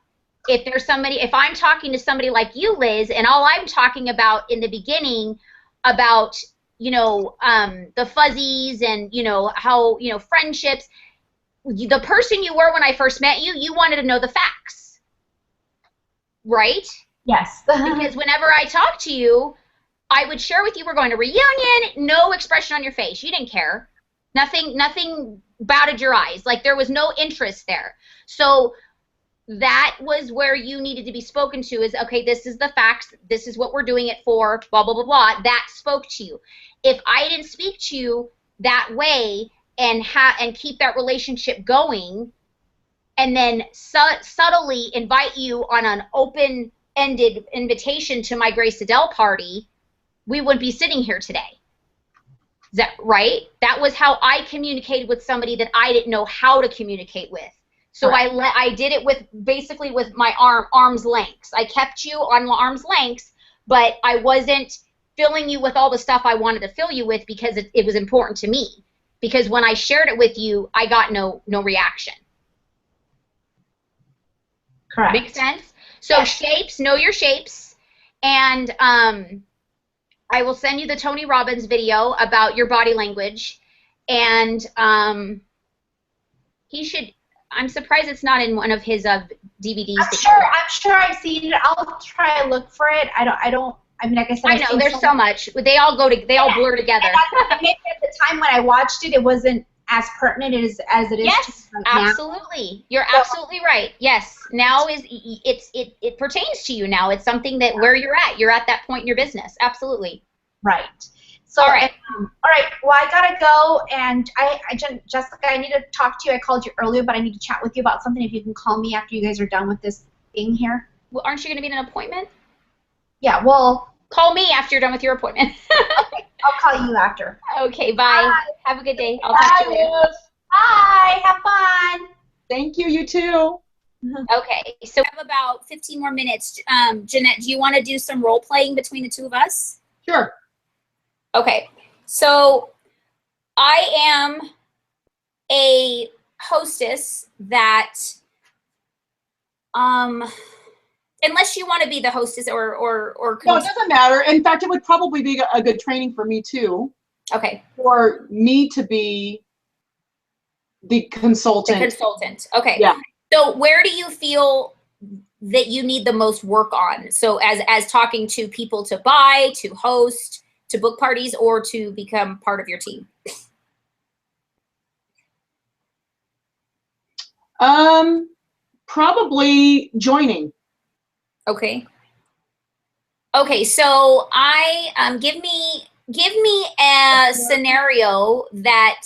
If I'm talking to somebody like you, Liz, and all I'm talking about in the beginning about, the fuzzies and, how, friendships, the person you were when I first met you, you wanted to know the facts. Right? Yes. Because whenever I talked to you, I would share with you we're going to reunion, no expression on your face. You didn't care. Nothing batted your eyes. Like there was no interest there. So that was where you needed to be spoken to is, okay, this is the facts. This is what we're doing it for, blah, blah, blah, blah. That spoke to you. If I didn't speak to you that way and keep that relationship going, and then subtly invite you on an open-ended invitation to my Grace Adele party, we wouldn't be sitting here today. Is that right? That was how I communicated with somebody that I didn't know how to communicate with. So right. I did it basically with my arm's lengths. I kept you on arm's lengths, but I wasn't filling you with all the stuff I wanted to fill you with because it was important to me. Because when I shared it with you, I got no reaction. Correct. Makes sense? So yes. Shapes, know your shapes. And I will send you the Tony Robbins video about your body language. And I'm surprised it's not in one of his DVDs. I'm sure I've seen it. I'll try to look for it. I mean, like I said, I know there's so much. They all blur together. Maybe at the time when I watched it, it wasn't as pertinent as it is. Yes, right absolutely. Now. You're absolutely right. Yes, now it pertains to you now. It's something that where you're at that point in your business. Absolutely. Right. So, all right. Well, I gotta go, and Jessica, I need to talk to you. I called you earlier, but I need to chat with you about something. If you can call me after you guys are done with this thing here. Well, aren't you going to be in an appointment? Yeah. Well, call me after you're done with your appointment. Okay, I'll call you after. Okay. Bye. Have a good day. I'll talk to you later. Bye. Have fun. Thank you. You too. Okay. So we have about 15 more minutes. Janette, do you want to do some role playing between the two of us? Sure. Okay, so I am a hostess that, unless you want to be the hostess or no, it doesn't matter. In fact, it would probably be a good training for me too. Okay. For me to be the consultant. The consultant. Okay. Yeah. So where do you feel that you need the most work on? So as talking to people to buy, to host, to book parties, or to become part of your team? Probably joining. Okay. Okay, so give me a scenario that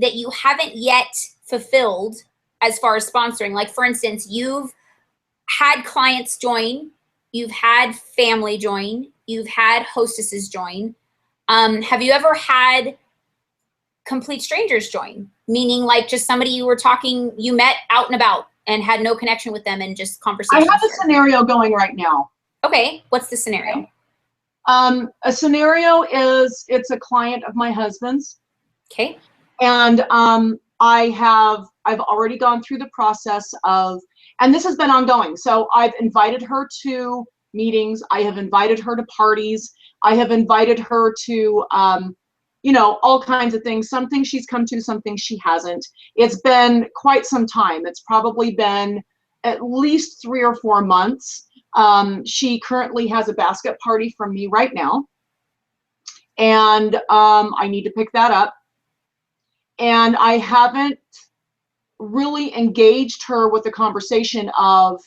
you haven't yet fulfilled as far as sponsoring. Like for instance, you've had clients join, you've had family join, you've had hostesses join. Have you ever had complete strangers join? Meaning like just somebody you met out and about and had no connection with them and just conversation. I have a scenario going right now. Okay, what's the scenario? A scenario is it's a client of my husband's. Okay. And I've already gone through the process of, and this has been ongoing. So I've invited her to meetings. I have invited her to parties. I have invited her to, you know, all kinds of things. Some things she's come to, some things she hasn't. It's been quite some time. It's probably been at least 3 or 4 months. She currently has a basket party from me right now. And I need to pick that up. And I haven't really engaged her with the conversation of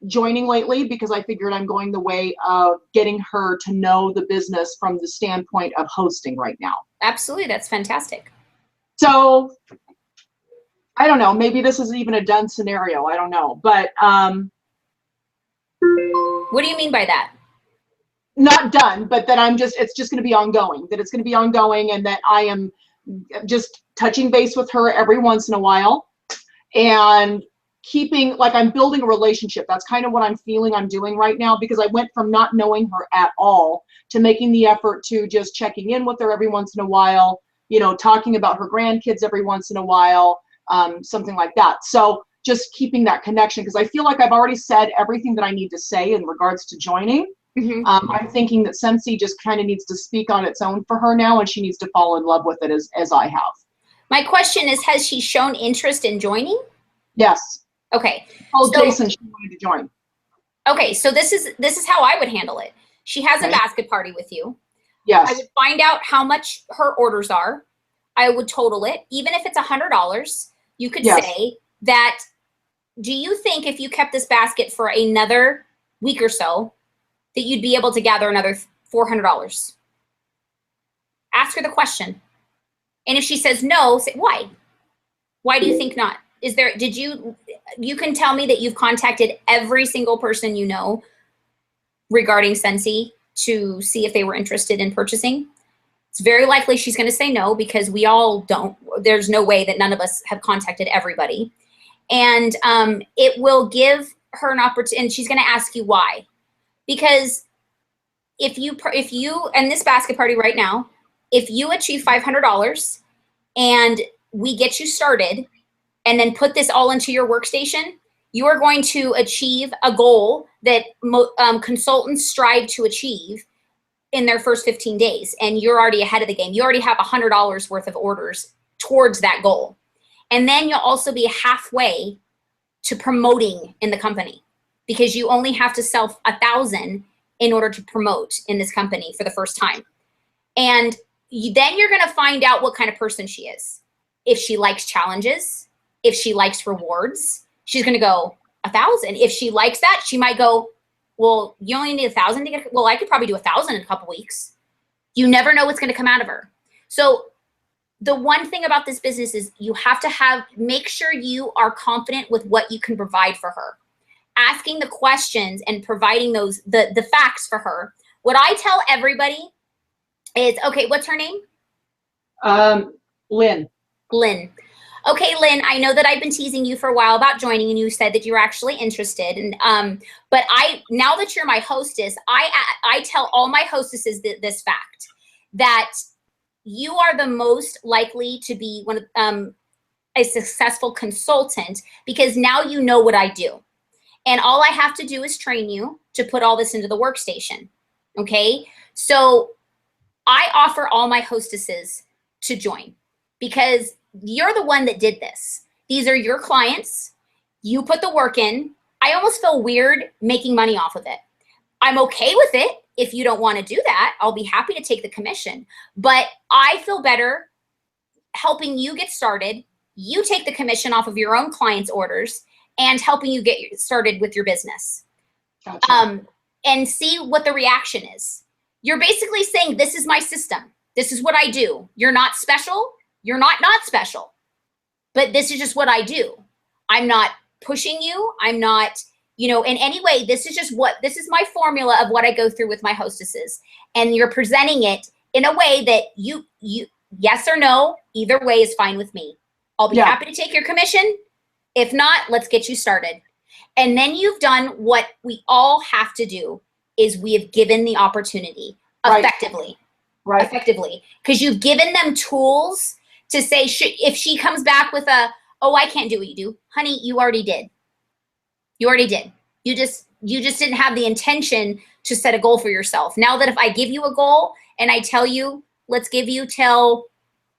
joining lately, because I figured I'm going the way of getting her to know the business from the standpoint of hosting right now. Absolutely. That's fantastic. So I don't know, maybe this is even a done scenario. I don't know, but what do you mean by that? not done, but that it's just going to be ongoing, that it's going to be ongoing, and that I am just touching base with her every once in a while and keeping, like, I'm building a relationship. That's kind of what I'm feeling I'm doing right now, because I went from not knowing her at all to making the effort to just checking in with her every once in a while, you know, talking about her grandkids every once in a while, something like that. So just keeping that connection, because I feel like I've already said everything that I need to say in regards to joining. I'm thinking that Scentsy just kind of needs to speak on its own for her now, and she needs to fall in love with it as I have. My question is, has she shown interest in joining? Yes. Okay. Oh, Jason, she wanted to join. Okay, so this is how I would handle it. She has a basket party with you. Yes. I would find out how much her orders are. I would total it. Even if it's $100, you could say that, do you think if you kept this basket for another week or so, that you'd be able to gather another $400? Ask her the question. And if she says no, say, why? Why do you think not? Is there, you can tell me that you've contacted every single person you know regarding Scentsy to see if they were interested in purchasing. It's very likely she's going to say no, because we all don't. There's no way that none of us have contacted everybody. And it will give her an opportunity, and she's going to ask you why. Because if you, and this basket party right now, if you achieve $500 and we get you started and then put this all into your workstation, you are going to achieve a goal that consultants strive to achieve in their first 15 days. And you're already ahead of the game. You already have $100 worth of orders towards that goal. And then you'll also be halfway to promoting in the company, because you only have to sell 1,000 in order to promote in this company for the first time. And then you're going to find out what kind of person she is. If she likes challenges, if she likes rewards, she's going to go 1,000. If she likes that, she might go, well, you only need 1,000 to get, well, I could probably do 1,000 in a couple weeks. You never know what's going to come out of her. So the one thing about this business is you have to make sure you are confident with what you can provide for her. Asking the questions and providing the facts for her. What I tell everybody is, okay, what's her name? Lynn. Lynn. Okay, Lynn, I know that I've been teasing you for a while about joining, and you said that you were actually interested. And but now that you're my hostess, I tell all my hostesses this fact, that you are the most likely to be a successful consultant, because now you know what I do. And all I have to do is train you to put all this into the workstation. Okay? So I offer all my hostesses to join, because you're the one that did this. These are your clients. You put the work in. I almost feel weird making money off of it. I'm okay with it. If you don't want to do that, I'll be happy to take the commission. But I feel better helping you get started. You take the commission off of your own clients' orders and helping you get started with your business. Gotcha. And see what the reaction is. You're basically saying, this is my system. This is what I do. You're not special. You're not special. But this is just what I do. I'm not pushing you. I'm not, in any way. This is this is my formula of what I go through with my hostesses. And you're presenting it in a way that you yes or no, either way is fine with me. I'll be happy to take your commission. If not, let's get you started. And then you've done what we all have to do, is we have given the opportunity effectively. Right. Effectively. Because you've given them tools to say, if she comes back with oh, I can't do what you do. Honey, you already did. You already did. You just You just didn't have the intention to set a goal for yourself. Now that if I give you a goal and I tell you, let's give you till,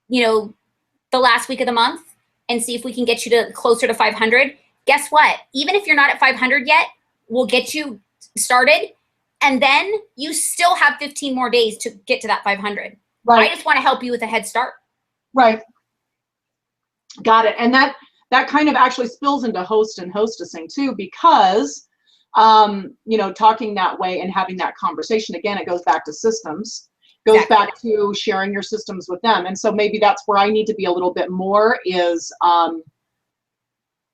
you know, the last week of the month and see if we can get you to closer to 500, guess what? Even if you're not at 500 yet, we'll get you started. And then you still have 15 more days to get to that 500. Right. I just want to help you with a head start. Right. Got it. And that kind of actually spills into host and hostessing too, because, you know, talking that way and having that conversation, again, it goes back to systems, goes back to sharing your systems with them. And so maybe that's where I need to be a little bit more is,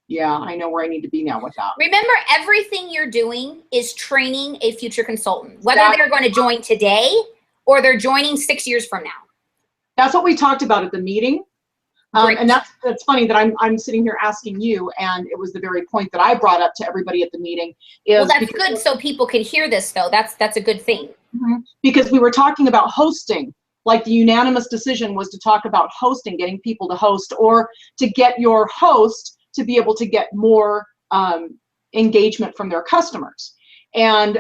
yeah, I know where I need to be now with that. Remember, everything you're doing is training a future consultant, whether they're going to join today or they're joining 6 years from now. That's what we talked about at the meeting. And that's funny that I'm sitting here asking you, and it was the very point that I brought up to everybody at the meeting. Well, that's good, so people can hear this, though. That's a good thing. Because we were talking about hosting, like the unanimous decision was to talk about hosting, getting people to host, or to get your host to be able to get more engagement from their customers. And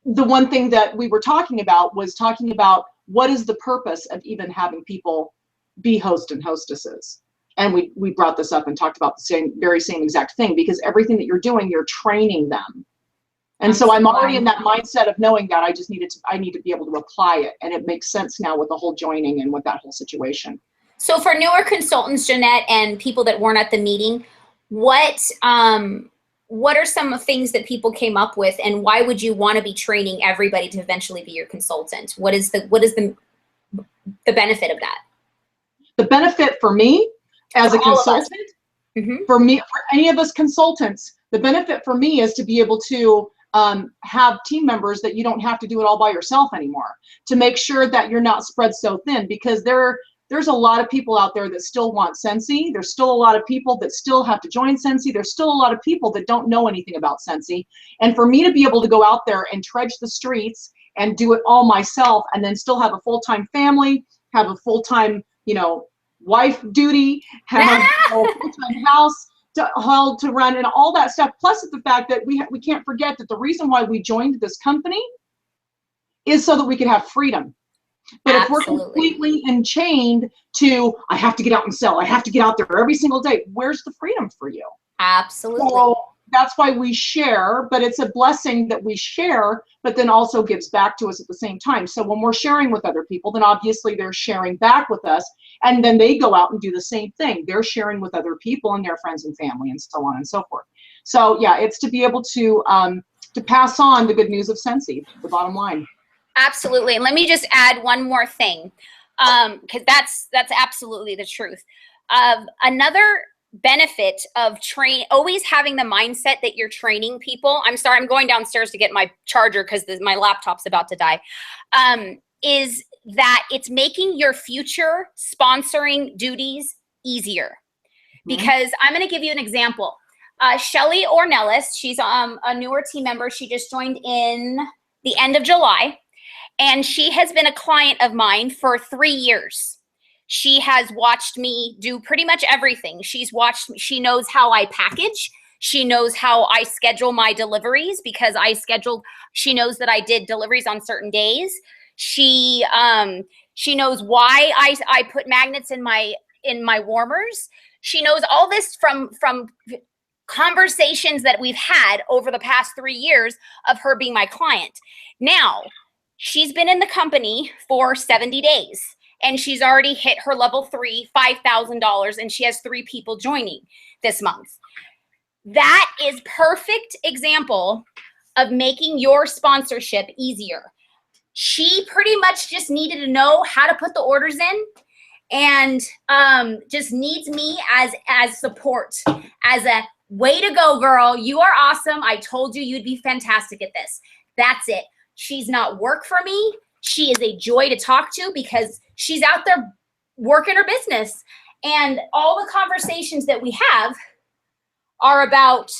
the one thing that we were talking about was talking about what is the purpose of even having people be hosts and hostesses. And we brought this up and talked about the very same exact thing, because everything that you're doing, you're training them. And so I'm already in that mindset of knowing that I need to be able to apply it. And it makes sense now with the whole joining and with that whole situation. So for newer consultants, Janette, and people that weren't at the meeting, what are some things that people came up with, and why would you want to be training everybody to eventually be your consultant? What is the benefit of that? The benefit for me as a consultant, for any of us consultants, the benefit for me is to be able to have team members that you don't have to do it all by yourself anymore, to make sure that you're not spread so thin, because there's a lot of people out there that still want Sensi. There's still a lot of people that still have to join Sensi. There's still a lot of people that don't know anything about Sensi. And for me to be able to go out there and trudge the streets and do it all myself, and then still have a full-time family, have a full-time, you know, wife duty, have a full-time house to run, and all that stuff. Plus the fact that we can't forget that the reason why we joined this company is so that we could have freedom. But if we're completely enchained to, I have to get out and sell, I have to get out there every single day, where's the freedom for you? Absolutely. So that's why we share, but it's a blessing that we share, but then also gives back to us at the same time. So when we're sharing with other people, then obviously they're sharing back with us, and then they go out and do the same thing. They're sharing with other people and their friends and family and so on and so forth. So yeah, it's to be able to pass on the good news of Sensi, the bottom line. Absolutely. And let me just add one more thing, because that's absolutely the truth. Another benefit of always having the mindset that you're training people. I'm sorry, I'm going downstairs to get my charger because my laptop's about to die. Is that it's making your future sponsoring duties easier. Because I'm going to give you an example. Shelly Ornelas, she's a newer team member. She just joined in the end of July. And she has been a client of mine for 3 years. She has watched me do pretty much everything. She's watched me. She knows how I package. She knows how I schedule my deliveries, because she knows that I did deliveries on certain days. She knows why I put magnets in my warmers. She knows all this from conversations that we've had over the past 3 years of her being my client. Now, she's been in the company for 70 days, and she's already hit her level 3, $5,000, and she has 3 people joining this month. That is perfect example of making your sponsorship easier. She pretty much just needed to know how to put the orders in, and just needs me as support, as a way to go, girl. You are awesome. I told you you'd be fantastic at this. That's it. She's not work for me. She is a joy to talk to, because she's out there working her business. And all the conversations that we have are about,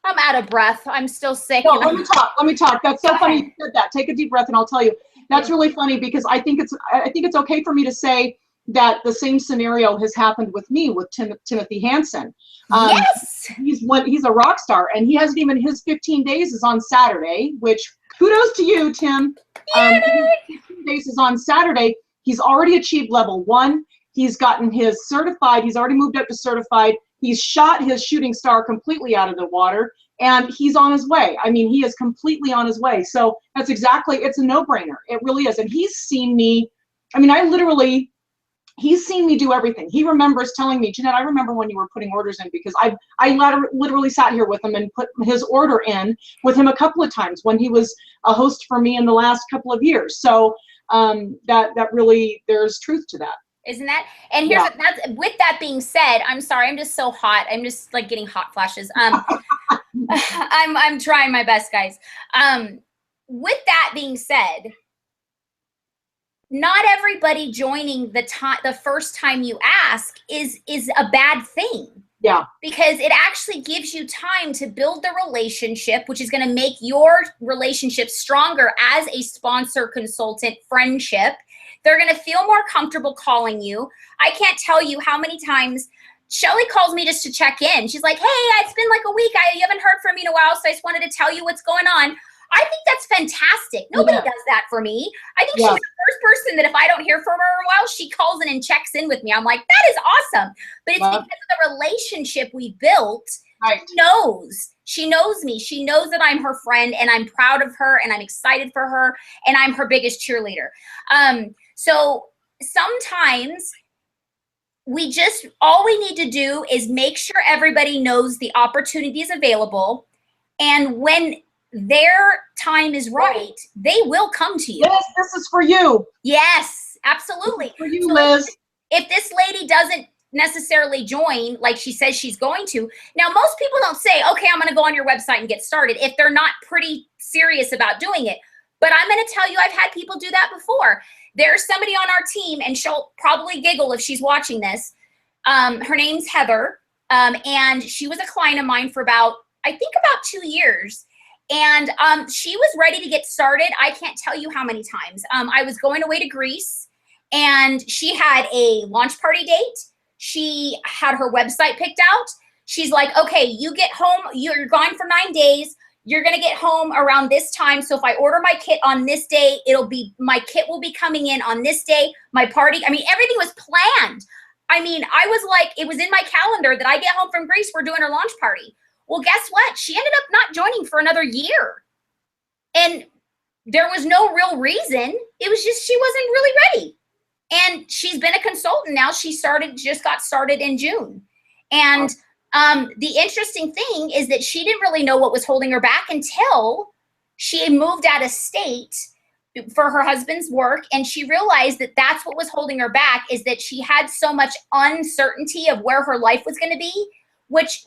I'm out of breath. I'm still sick. No, let me talk. That's so funny you said that. Take a deep breath and I'll tell you. That's really funny, because I think it's okay for me to say that the same scenario has happened with me with Timothy Hansen. Yes. He's a rock star, and he hasn't even, his 15 days is on Saturday, which kudos to you, Tim. His 15 days is on Saturday. He's already achieved level 1. He's gotten his certified. He's already moved up to certified. He's shot his shooting star completely out of the water, and he's on his way. I mean, he is completely on his way. So that's exactly, it's a no-brainer. It really is. And he's seen me, I mean, he's seen me do everything. He remembers telling me, Janette, I remember when you were putting orders in, because I literally sat here with him and put his order in with him a couple of times when he was a host for me in the last couple of years. So that really, there's truth to that. Isn't that? And here's that's, with that being said, I'm sorry, I'm just so hot. I'm just like getting hot flashes. I'm trying my best, guys. With that being said, not everybody joining the first time you ask is a bad thing. Yeah. Because it actually gives you time to build the relationship, which is going to make your relationship stronger as a sponsor consultant friendship. They're going to feel more comfortable calling you. I can't tell you how many times Shelly calls me just to check in. She's like, hey, it's been like a week. You haven't heard from me in a while, so I just wanted to tell you what's going on. I think that's fantastic. Nobody does that for me. I think she's the first person that if I don't hear from her in a while, she calls in and checks in with me. I'm like, that is awesome. But it's because of the relationship we built. Right. She knows me. She knows that I'm her friend, and I'm proud of her, and I'm excited for her, and I'm her biggest cheerleader. So sometimes all we need to do is make sure everybody knows the opportunity is available. And when their time is right, they will come to you. Liz, this is for you. Yes, absolutely. For you, Liz. If this lady doesn't necessarily join like she says she's going to, now most people don't say, okay, I'm going to go on your website and get started if they're not pretty serious about doing it. But I'm going to tell you, I've had people do that before. There's somebody on our team, and she'll probably giggle if she's watching this. Her name's Heather, and she was a client of mine for about 2 years. And she was ready to get started. I can't tell you how many times. I was going away to Greece, and she had a launch party date. She had her website picked out. She's like, okay, you get home, you're gone for 9 days. You're going to get home around this time. So if I order my kit on this day, my kit will be coming in on this day. My party, I mean, everything was planned. I mean, I was like, it was in my calendar that I get home from Greece, we're doing her launch party. Well, guess what? She ended up not joining for another year. And there was no real reason. It was just she wasn't really ready. And she's been a consultant now. She just got started in June. And the interesting thing is that she didn't really know what was holding her back until she moved out of state for her husband's work. And she realized that that's what was holding her back, is that she had so much uncertainty of where her life was going to be, which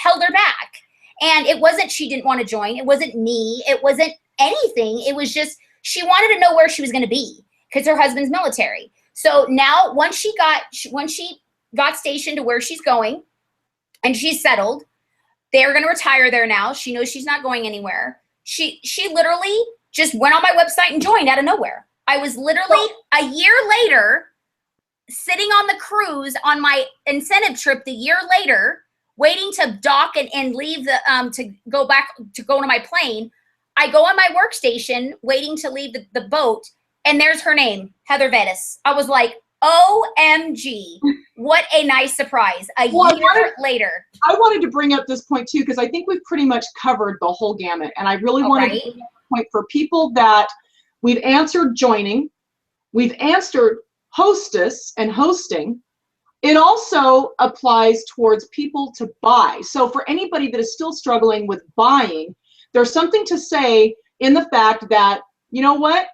held her back. And it wasn't she didn't want to join. It wasn't me. It wasn't anything. It was just she wanted to know where she was going to be because her husband's military. So now once she got stationed to where she's going and she's settled, they're going to retire there now. She knows she's not going anywhere. She literally just went on my website and joined out of nowhere. I was literally a year later sitting on the cruise on my incentive trip the year later, waiting to dock and leave to go to my plane. I go on my workstation waiting to leave the boat, and there's her name, Heather Vettis. I was like, OMG, what a nice surprise. A year later. I wanted to bring up this point too, because I think we've pretty much covered the whole gamut. And I really wanted to bring up the point for people that we've answered joining, we've answered hostess and hosting. It also applies towards people to buy. So for anybody that is still struggling with buying, there's something to say in the fact that, you know what?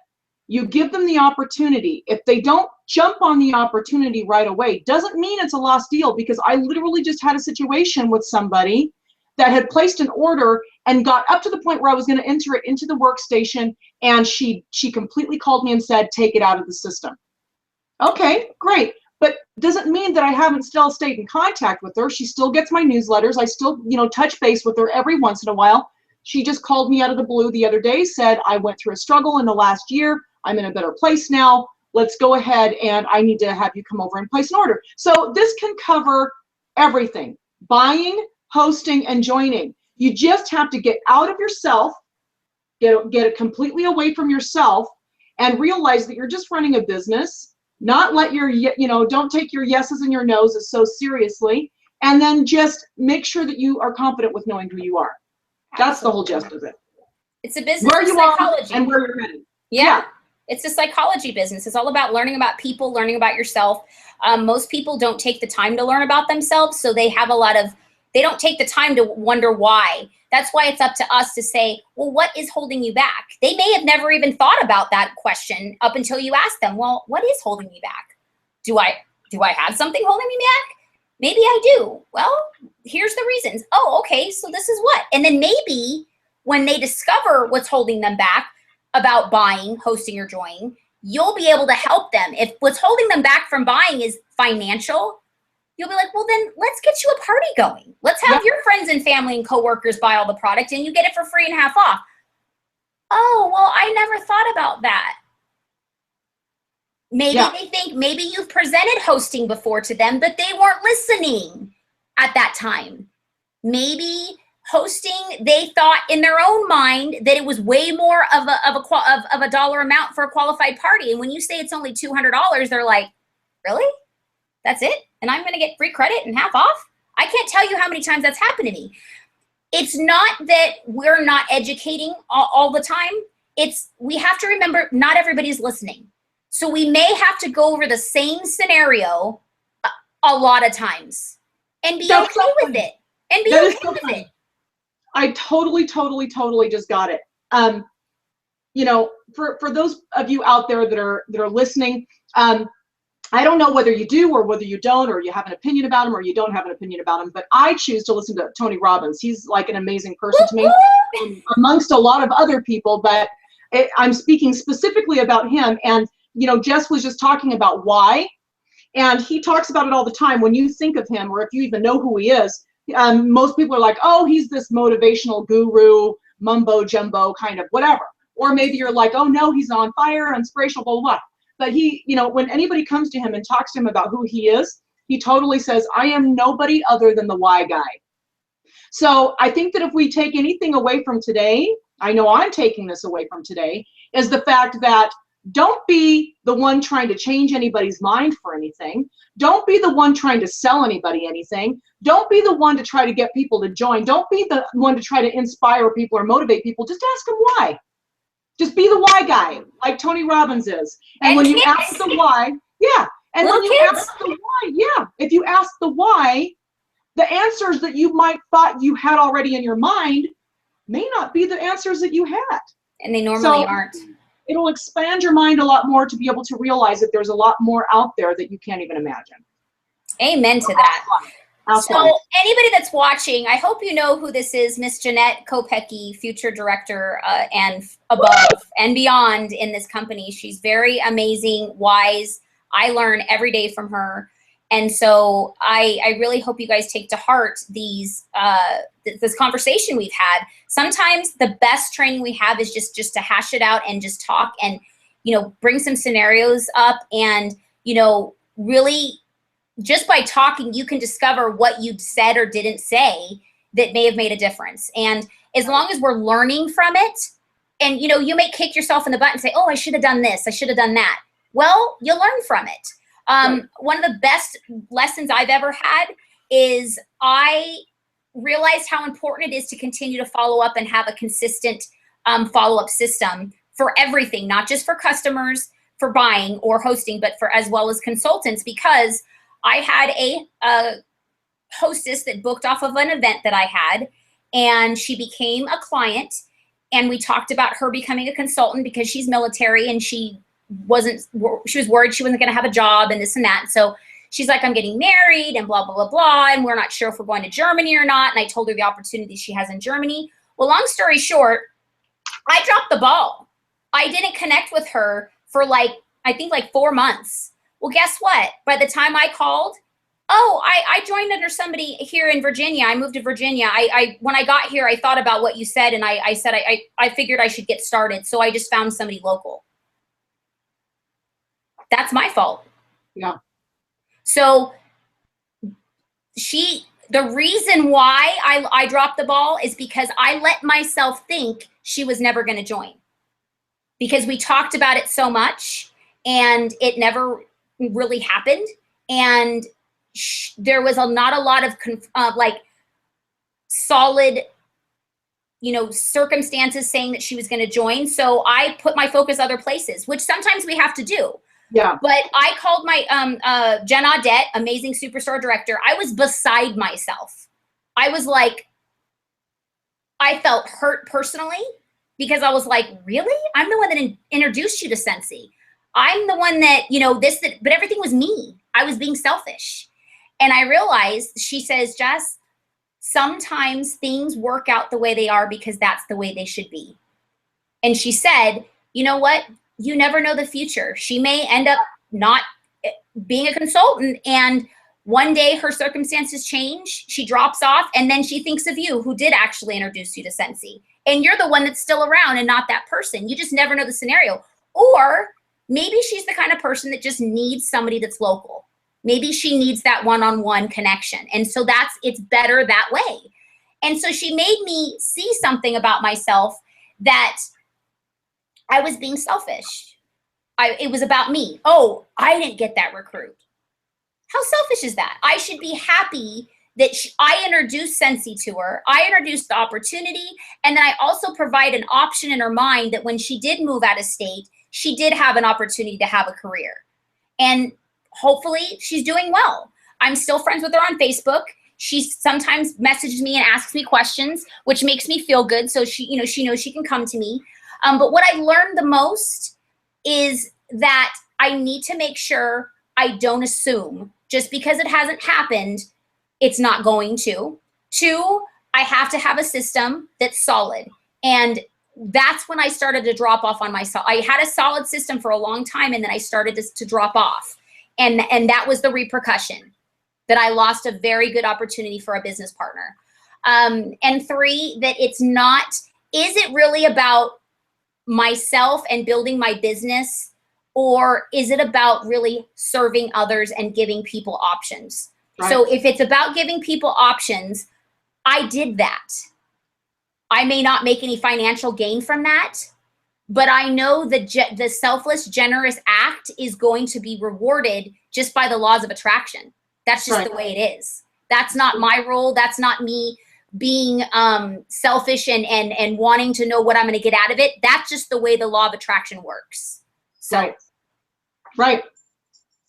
You give them the opportunity. If they don't jump on the opportunity right away, doesn't mean it's a lost deal, because I literally just had a situation with somebody that had placed an order and got up to the point where I was going to enter it into the workstation, and she completely called me and said, take it out of the system. Okay, great. But doesn't mean that I haven't still stayed in contact with her. She still gets my newsletters. I still, touch base with her every once in a while. She just called me out of the blue the other day, said, I went through a struggle in the last year. I'm in a better place now. let's go ahead and I need to have you come over and place an order. So this can cover everything: buying, hosting, and joining. You just have to get out of yourself, get it completely away from yourself, and realize that you're just running a business. Not let your, don't take your yeses and your noses so seriously, and then just make sure that you are confident with knowing who you are. That's the whole gist of it. It's a business Where of you psychology. are and where you're headed. Yeah. It's a psychology business. It's all about learning about people, learning about yourself. Most people don't take the time to learn about themselves, so they have they don't take the time to wonder why. That's why it's up to us to say, well, what is holding you back? They may have never even thought about that question up until you ask them, well, what is holding me back? Do I have something holding me back? Maybe I do. Well, here's the reasons. Oh, okay, so this is what. And then maybe when they discover what's holding them back about buying, hosting, or joining, you'll be able to help them. If what's holding them back from buying is financial, you'll be like, well, then let's get you a party going. Let's have your friends and family and coworkers buy all the product and you get it for free and half off. Oh, well, I never thought about that. Maybe they think, maybe you've presented hosting before to them, but they weren't listening at that time. Maybe hosting, they thought in their own mind that it was way more of a dollar amount for a qualified party. And when you say it's only $200, they're like, really? That's it? And I'm going to get free credit and half off? I can't tell you how many times that's happened to me. It's not that we're not educating all the time. We have to remember not everybody's listening. So we may have to go over the same scenario a lot of times and be okay with it. And be okay with it. I totally just got it. For those of you out there that are listening, I don't know whether you do or whether you don't, or you have an opinion about him or you don't have an opinion about him, but I choose to listen to Tony Robbins. He's like an amazing person to me, amongst a lot of other people, but I'm speaking specifically about him. And, Jess was just talking about why, and he talks about it all the time. When you think of him, or if you even know who he is, most people are like, oh, he's this motivational guru, mumbo jumbo kind of whatever. Or maybe you're like, oh no, he's on fire, inspirational, blah, blah, blah. But he, when anybody comes to him and talks to him about who he is, he totally says, I am nobody other than the why guy. So I think that if we take anything away from today, I know I'm taking this away from today, is the fact that don't be the one trying to change anybody's mind for anything. Don't be the one trying to sell anybody anything. Don't be the one to try to get people to join. Don't be the one to try to inspire people or motivate people. Just ask them why. Just be the why guy, like Tony Robbins is. And when you ask the why, and when you ask the why, if you ask the why, the answers that you might thought you had already in your mind may not be the answers that you had. And they normally aren't. It'll expand your mind a lot more to be able to realize that there's a lot more out there that you can't even imagine. Amen to that. So anybody that's watching, I hope you know who this is, Miss Janette Kopecky, future director and above and beyond in this company. She's very amazing, wise. I learn every day from her. And so I really hope you guys take to heart this conversation we've had. Sometimes the best training we have is just to hash it out and just talk and, bring some scenarios up and, really just by talking, you can discover what you said or didn't say that may have made a difference. And as long as we're learning from it, and, you may kick yourself in the butt and say, oh, I should have done this, I should have done that. Well, you'll learn from it. One of the best lessons I've ever had is I realized how important it is to continue to follow up and have a consistent follow-up system for everything, not just for customers, for buying or hosting, but for as well as consultants, because I had a hostess that booked off of an event that I had, and she became a client, and we talked about her becoming a consultant because she's military and she was worried she wasn't going to have a job and this and that. So she's like, I'm getting married and blah, blah, blah, blah. And we're not sure if we're going to Germany or not. And I told her the opportunity she has in Germany. Well, long story short, I dropped the ball. I didn't connect with her for I think 4 months. Well, guess what? By the time I called, I joined under somebody here in Virginia. I moved to Virginia. When I got here, I thought about what you said. And I said, I figured I should get started. So I just found somebody local. That's my fault. Yeah. So the reason why I dropped the ball is because I let myself think she was never going to join, because we talked about it so much and it never really happened. And there was not a lot of like solid, you know, circumstances saying that she was going to join. So I put my focus other places, which sometimes we have to do. Yeah. But I called my Janette, amazing superstar director. I was beside myself. I was like, I felt hurt personally, because I was like, really? I'm the one that introduced you to Scentsy. I'm the one that, you know, but everything was me. I was being selfish. And I realized, she says, Jess, sometimes things work out the way they are because that's the way they should be. And she said, you know what? You never know the future. She may end up not being a consultant, and one day her circumstances change, she drops off, and then she thinks of you, who did actually introduce you to Scentsy. And you're the one that's still around and not that person. You just never know the scenario. Or maybe she's the kind of person that just needs somebody that's local. Maybe she needs that one-on-one connection. And so it's better that way. And so she made me see something about myself, that I was being selfish. It was about me. Oh, I didn't get that recruit. How selfish is that? I should be happy that I introduced Scentsy to her. I introduced the opportunity. And then I also provide an option in her mind that when she did move out of state, she did have an opportunity to have a career. And hopefully she's doing well. I'm still friends with her on Facebook. She sometimes messages me and asks me questions, which makes me feel good. So she knows she can come to me. But what I learned the most is that I need to make sure I don't assume just because it hasn't happened, it's not going to. 2, I have to have a system that's solid. And that's when I started to drop off on myself. I had a solid system for a long time, and then I started to drop off. And that was the repercussion, that I lost a very good opportunity for a business partner. And 3, that is it really about myself and building my business, or is it about really serving others and giving people options? Right. So if it's about giving people options, I did that. I may not make any financial gain from that, but I know the selfless, generous act is going to be rewarded just by the laws of attraction. That's just the way it is. That's not my role. That's not me being selfish and wanting to know what I'm going to get out of it. That's just the way the law of attraction works. So. Right.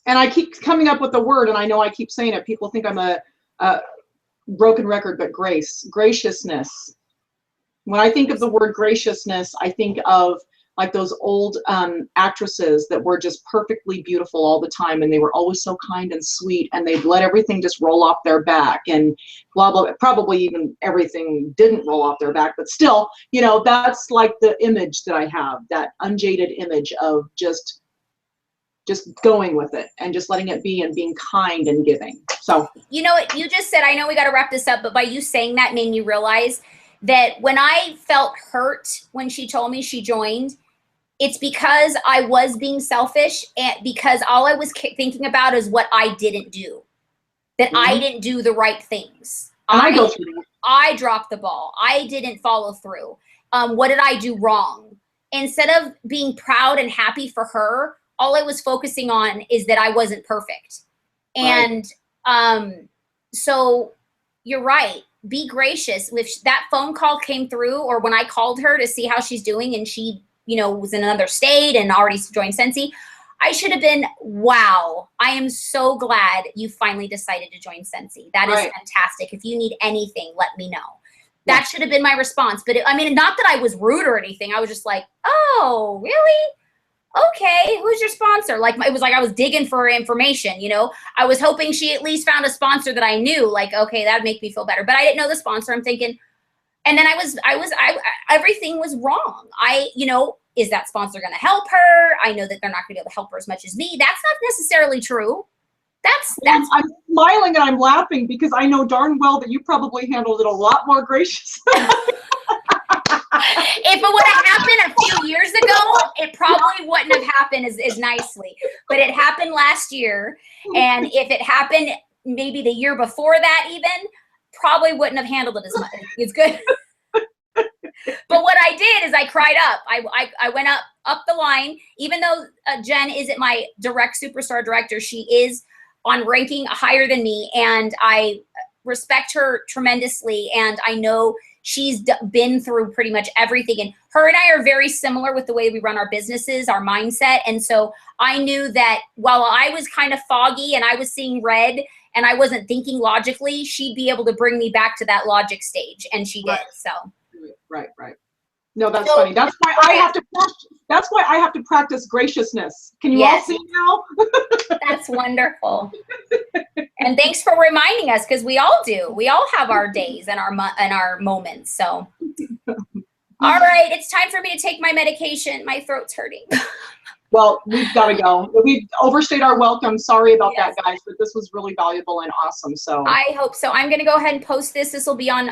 And I keep coming up with the word, and I know I keep saying it. People think I'm a broken record, but graciousness. When I think of the word graciousness, I think of like those old actresses that were just perfectly beautiful all the time, and they were always so kind and sweet, and they'd let everything just roll off their back, and blah, blah, probably even everything didn't roll off their back, but still, you know, that's like the image that I have, that unjaded image of just going with it and just letting it be and being kind and giving. So, you know what you just said, I know we got to wrap this up, but by you saying that made me realize that when I felt hurt when she told me she joined, it's because I was being selfish, and because all I was thinking about is what I didn't do, that I didn't do the right things. I dropped the ball. I didn't follow through. What did I do wrong? Instead of being proud and happy for her, all I was focusing on is that I wasn't perfect. And so you're right. Be gracious. If that phone call came through, or when I called her to see how she's doing, and she, you know, was in another state and already joined Scentsy, I should have been, wow, I am so glad you finally decided to join Scentsy. That is fantastic. If you need anything, let me know. That should have been my response. But I mean, not that I was rude or anything. I was just like, oh, really? Okay, who's your sponsor? Like, it was like I was digging for information, you know. I was hoping she at least found a sponsor that I knew. Like, okay, that'd make me feel better. But I didn't know the sponsor. I'm thinking, and then everything was wrong. You know, is that sponsor going to help her? I know that they're not going to be able to help her as much as me. That's not necessarily true. I'm smiling and I'm laughing because I know darn well that you probably handled it a lot more graciously. If it would have happened a few years ago, it probably wouldn't have happened as nicely. But it happened last year. And if it happened maybe the year before that even, probably wouldn't have handled it as much. It's good. But what I did is I cried up. I went up the line. Even though Jen isn't my direct superstar director, she is on ranking higher than me. And I respect her tremendously. And I know she's been through pretty much everything. And her and I are very similar with the way we run our businesses, our mindset. And so I knew that while I was kind of foggy and I was seeing red and I wasn't thinking logically, she'd be able to bring me back to that logic stage. And she did, so. Right. No, that's funny. That's why I have to. That's why I have to practice graciousness. Can you all see now? That's wonderful. And thanks for reminding us, because we all do. We all have our days and our moments. So, all right, it's time for me to take my medication. My throat's hurting. Well, we've got to go. We've overstayed our welcome. Sorry about that, guys, but this was really valuable and awesome. So I hope so. I'm going to go ahead and post this. This will be on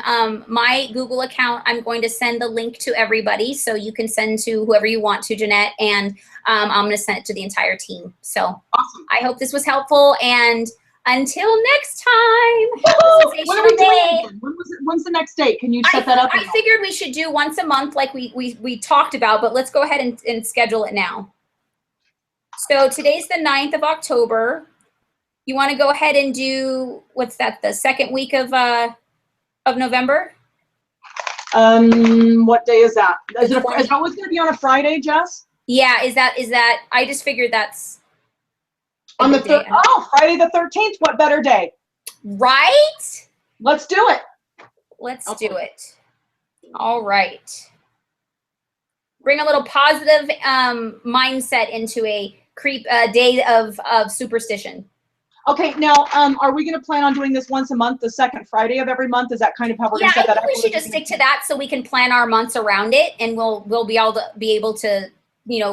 my Google account. I'm going to send the link to everybody, so you can send to whoever you want to, Janette, and I'm going to send it to the entire team. So awesome. I hope this was helpful, and until next time, have What a are we sensational doing day. again? When's the next date? Can you set that up? I figured we should do once a month like we talked about, but let's go ahead and schedule it now. So today's the 9th of October. You want to go ahead and do, what's that, the second week of November? What day is that? Is it always going to be on a Friday, Jess? Yeah, is that, I just figured that's on the Friday the 13th. What better day? Right? Let's do it. Let's do it. All right. Bring a little positive mindset into a day of superstition. Okay, now, are we going to plan on doing this once a month, the second Friday of every month? Is that kind of how we're going to set that up? Yeah, I think we should just stick to that so we can plan our months around it, and we'll be able to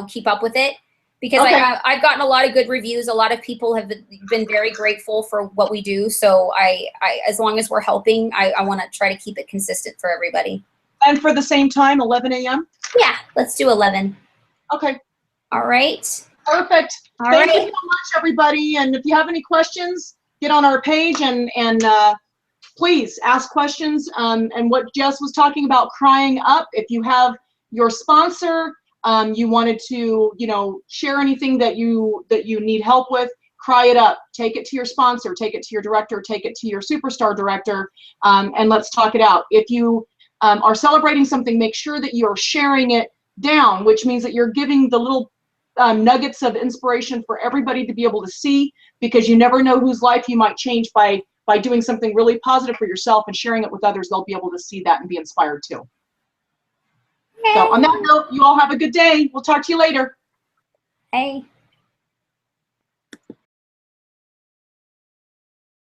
keep up with it, because I've gotten a lot of good reviews. A lot of people have been very grateful for what we do. So I as long as we're helping, I want to try to keep it consistent for everybody. And for the same time, 11 a.m.? Yeah, let's do 11. Okay. All right. Perfect. Thank you so much, everybody. And if you have any questions, get on our page and please ask questions. And what Jess was talking about, crying up, if you have your sponsor, you wanted to, share anything that you need help with, cry it up. Take it to your sponsor, take it to your director, take it to your superstar director, and let's talk it out. If you are celebrating something, make sure that you're sharing it down, which means that you're giving the little nuggets of inspiration for everybody to be able to see, because you never know whose life you might change by doing something really positive for yourself and sharing it with others. They'll be able to see that and be inspired too. So on that note, you all have a good day. We'll talk to you later. Hey.